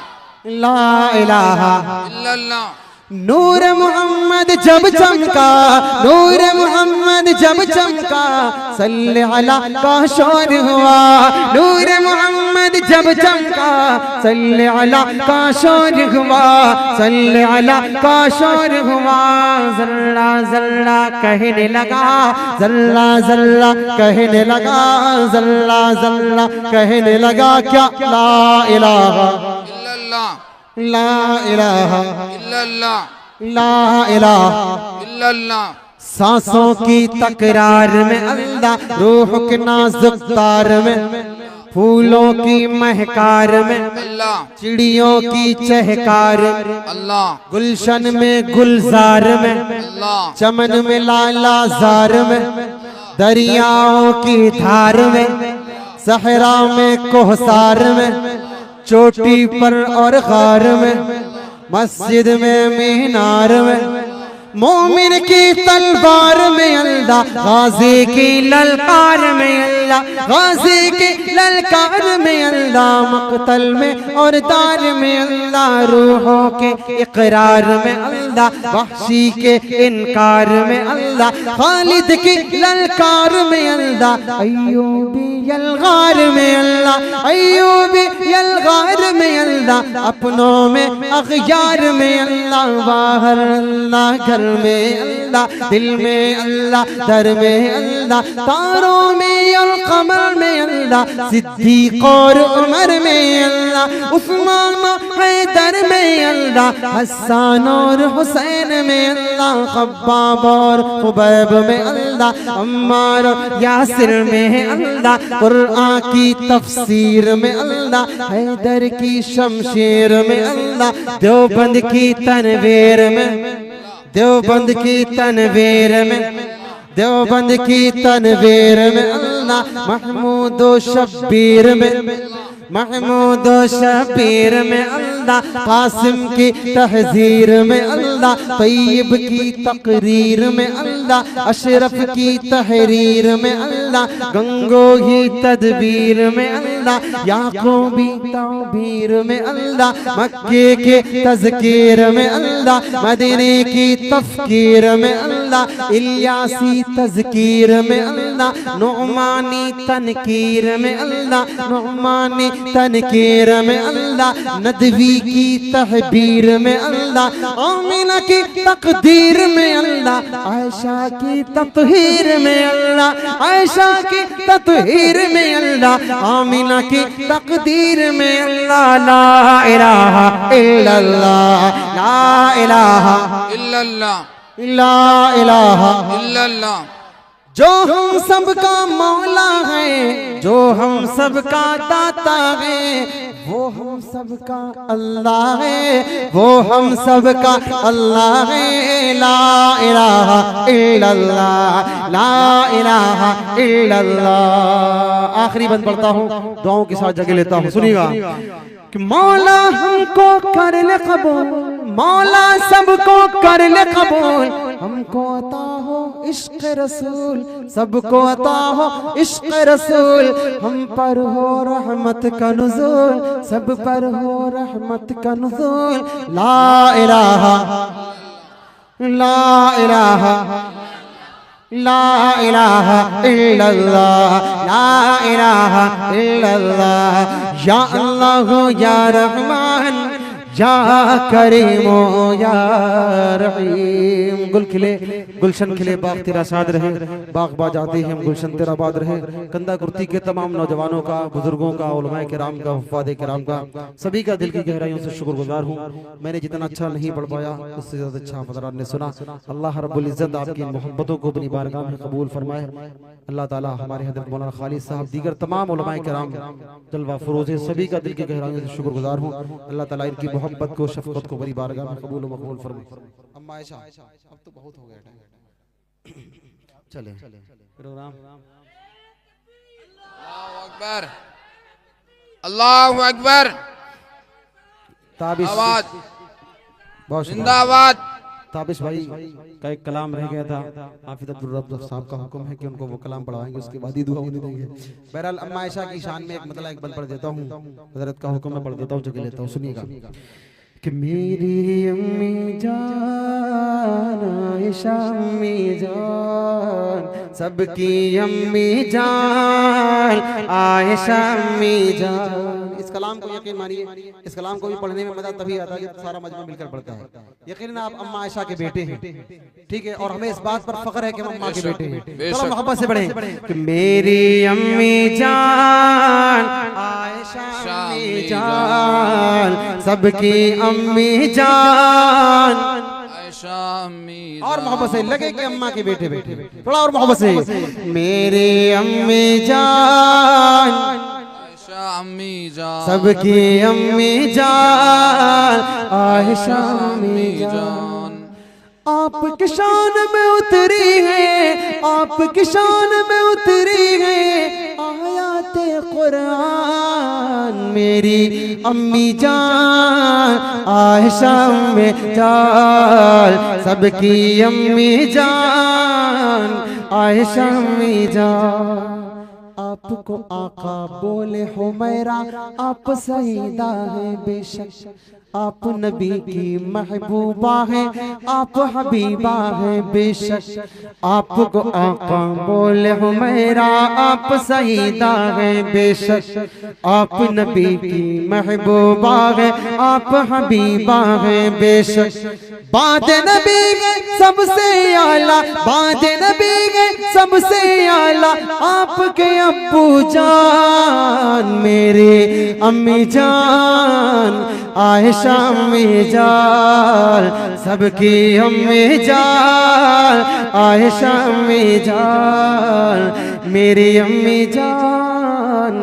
ला इलाहा। इल्लल्लाह। नूर मोहम्मद जब चमका, नूर मोहम्मद जब चमका, सल्ले अला का शोर हुआ। नूर मोहम्मद जब चमका, सल्ले अला का शोर हुआ, सल्ले अला का शोर हुआ। जल्ला जल्ला कहने लगा, जल्ला जल्ला कहने लगा, जल्ला जल्ला कहने लगा। क्या ला इलाहा इल्लल्लाह, ला इलाहा इल्लल्लाह, ला इलाहा। इल्लल्लाह। सांसों की तकरार में अल्लाह, रूह के नाजुक तार में, फूलों की महकार में अल्लाह, चिड़ियों की चहकार में, अल्लाह, गुलशन में गुलजार में, अल्लाह, चमन में लालाजार में, दरियाओं की धार में, सहरा में कोहसार में, चोटी पर और गार में, मस्जिद में मीनार में, मोमिन की तलवार में अल्लाह, गाजी की ललकार में अल्लाह, गाजी की ललकार में अल्लाह, मक़तल में और दार में अल्लाह, रूहों के इकरार में अल्लाह, वहशी के इनकार में अल्लाह, खालिद की ललकार में अल्लाह, अय्यूबी यलगार में अल्लाह, अय्यूबी यलगार में अल्लाह, अपनों में अग़यार में अल्लाह, बाहर अल्लाह, घर में अल्लाह, दिल में अल्लाह, दर में अल्लाह, तारों में और कमर में अल्लाह, सिद्दीक़ और उमर में अल्लाह, उस्मान हैदर में अल्लाह, हसन और हुसैन में अल्लाह, खब्बाब और खुबैब में अल्लाह, अम्मार और यासिर में अल्लाह, कुरान की तफसीर में अल्लाह, हैदर की शमशीर में अल्लाह, देवबंद की तनवीर में, देवबंद की तनवीर में, देवबंद की तनवीर में अल्लाह, महमूद व शब्बीर में, महमूद व शब्बीर में अल्लाह, कासिम की तहजीर में अल्लाह, तैयब की तकरीर में अल्लाह, अल्लाह, अशरफ की तहरीर में अल्लाह, गंगो ही तदबीर में अल्लाह, याकूबी ताबीर में अल्लाह, मक्के के तज़कीर में अल्लाह, मदीने की तफ़कीर में अल्लाह, इलियासी तज़कीर में अल्लाह, नुअमानी तनकीर में अल्लाह, नुअमानी तनकीर में अल्लाह, नदवी की तहबीर में अल्लाह, आमिना की तकदीर में अल्लाह, आयशा की ततहीर में अल्लाह, आयशा की ततहीर में अल्लाह, आमिना की तकदीर में अल्लाह। ला इलाहा इल्लल्लाह, ला इलाहा इल्लल्लाह, ला इलाहा इल्लल्लाह। जो हम सबका मौला है, जो हम सबका दाता है, वो हम सबका अल्लाह है, वो हम सबका अल्लाह है। ला इलाहा इल्लल्लाह, ला इलाहा इल्लल्लाह। आखिरी बंद पढ़ता हूँ, दुआओं के साथ जगह लेता हूँ, सुनिएगा कि मौला हमको कर ले कबूल, मौला सबको कर ले कबूल, हमको अता हो इश्क रसूल, सबको अता हो इश्क रसूल, हम पर हो रहमत का नुज़ूल, सब पर हो रहमत का नुज़ूल। ला इलाहा, ला इलाहा, ला इलाहा इल्लल्लाह, ला इलाहा इल्लल्लाह। या अल्लाह या रहमान या करीमो या रहीम। गुल खिले गुलशन खिले, बाग तेरा साथ रहे, बाग बाज आते हैं गुलशन तेरा बाद रहे। कंधा कुर्ती के तमाम नौजवानों का, बुजुर्गों का, उलमाए किराम का, हुफ़ाज़े किराम का, सभी का दिल की गहराइयों से शुक्रगुजार हूँ। मैंने जितना अच्छा नहीं पढ़ पाया उससे ज़्यादा अच्छा हज़रात ने सुना। अल्लाह रब्बुल इज़्ज़त आपकी मोहब्बतों को अपनी बारगाह में कबूल फरमाए। अल्लाह ताला हमारे हज़रत मौलाना खालिद साहब, दीगर तमाम उलमाए किराम, जलवा फरोज़े, सभी का दिल की गहराइयों से शुक्रगुजार हूँ। अल्लाह ताला इनकी मोहब्बत को, शफ़क़त को बड़ी बारगाह में कबूल व मक़बूल फरमाए। अम्मा आयशा, अब तो बहुत हो गया टाइम, चले प्रोग्राम। अल्लाहु अकबर, अल्लाहु अकबर। ताबिश, आवाज बहुत शुक्रिया। जिंदाबाद। ताबिश भाई का एक कलाम रह गया था, हाफिज़ अब्दुल रब्ब साहब का हुक्म है कि उनको वो कलाम पढ़ाएंगे, उसके बाद ही दुआ होने देंगे। बहरहाल अम्मा आयशा की शान में एक मतलब एक बंद पढ़ देता हूँ, हज़रत का हुक्म मैं पढ़ देता हूँ, जगह लेता हूँ, सुनिएगा कि मेरी अम्मी जान, आयशा अम्मी जान, सबकी अम्मी जान, आयशा अम्मी जान। इस कलाम को यकीन मानिए, इस कलाम को भी पढ़ने में मजा तभी आता है जब सारा मजमा मिलकर पढ़ता है। यकीनन आप अम्मा आयशा के बेटे हैं, ठीक है, और हमें इस बात पर फख्र है कि हम अम्मा के बेटे हैं। थोड़ा मोहब्बत से पढ़ें कि मेरी अम्मी जान, आयशा अम्मी जान, सबकी अम्मी जान, आयशा अम्मी जान। और मोहब्बत से लगे कि अम्मा के बेटे बेटे, थोड़ा और मोहब्बत से, मेरी अम्मी जान, अम्मी जान, सबकी अम्मी जान, आयशा अम्मी जान। आपकी शान में उतरी है, आपकी शान में उतरी है आयाते कुरान। मेरी अम्मी जान, आयशा अम्मी जान, सबकी अम्मी जान, आयशा अम्मी जान। आपको आका बोले हुमैरा, आप सईदा है बेशक, आप नबी की महबूबा है, आप हबीबा है बेशक। आपको आका बोले हुमैरा, आप सईदा है बेशक, आप नबी की महबूबा है, आप हबीबा है बेशक। बाद नबी के सबसे आला, बाद नबी के सबसे आला, आपके अब्बू जान, मेरे अम्मी जान, आयशा अम्मी जान, सबकी अम्मी जान, आयशा अम्मी जान, मेरी अम्मी जान,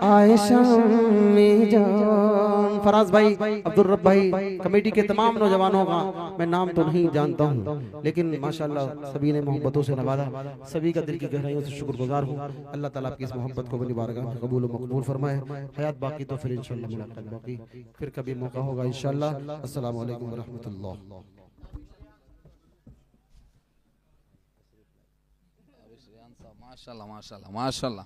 आयशा अम्मी जान। फराज भाई, अब्दुल रब भाई, कमेटी के तमाम नौजवानों का मैं नाम तो नहीं जानता हूँ, लेकिन माशाल्लाह सभी ने मोहब्बतों से नवाजा, सभी का दिल की गहराइयों से शुक्रगुजार हूँ। अल्लाह ताला आपकी इस मोहब्बत को बड़ी बारगाह में कबूल व मकबूल फरमाए। हयात बाकी तो फिर इंशाल्लाह मुलाकात बाकी, फिर कभी मौका होगा इंशाल्लाह। अस्सलामु अलैकुम व रहमतुल्लाह। माशाल्लाह माशाल्लाह माशाल्लाह।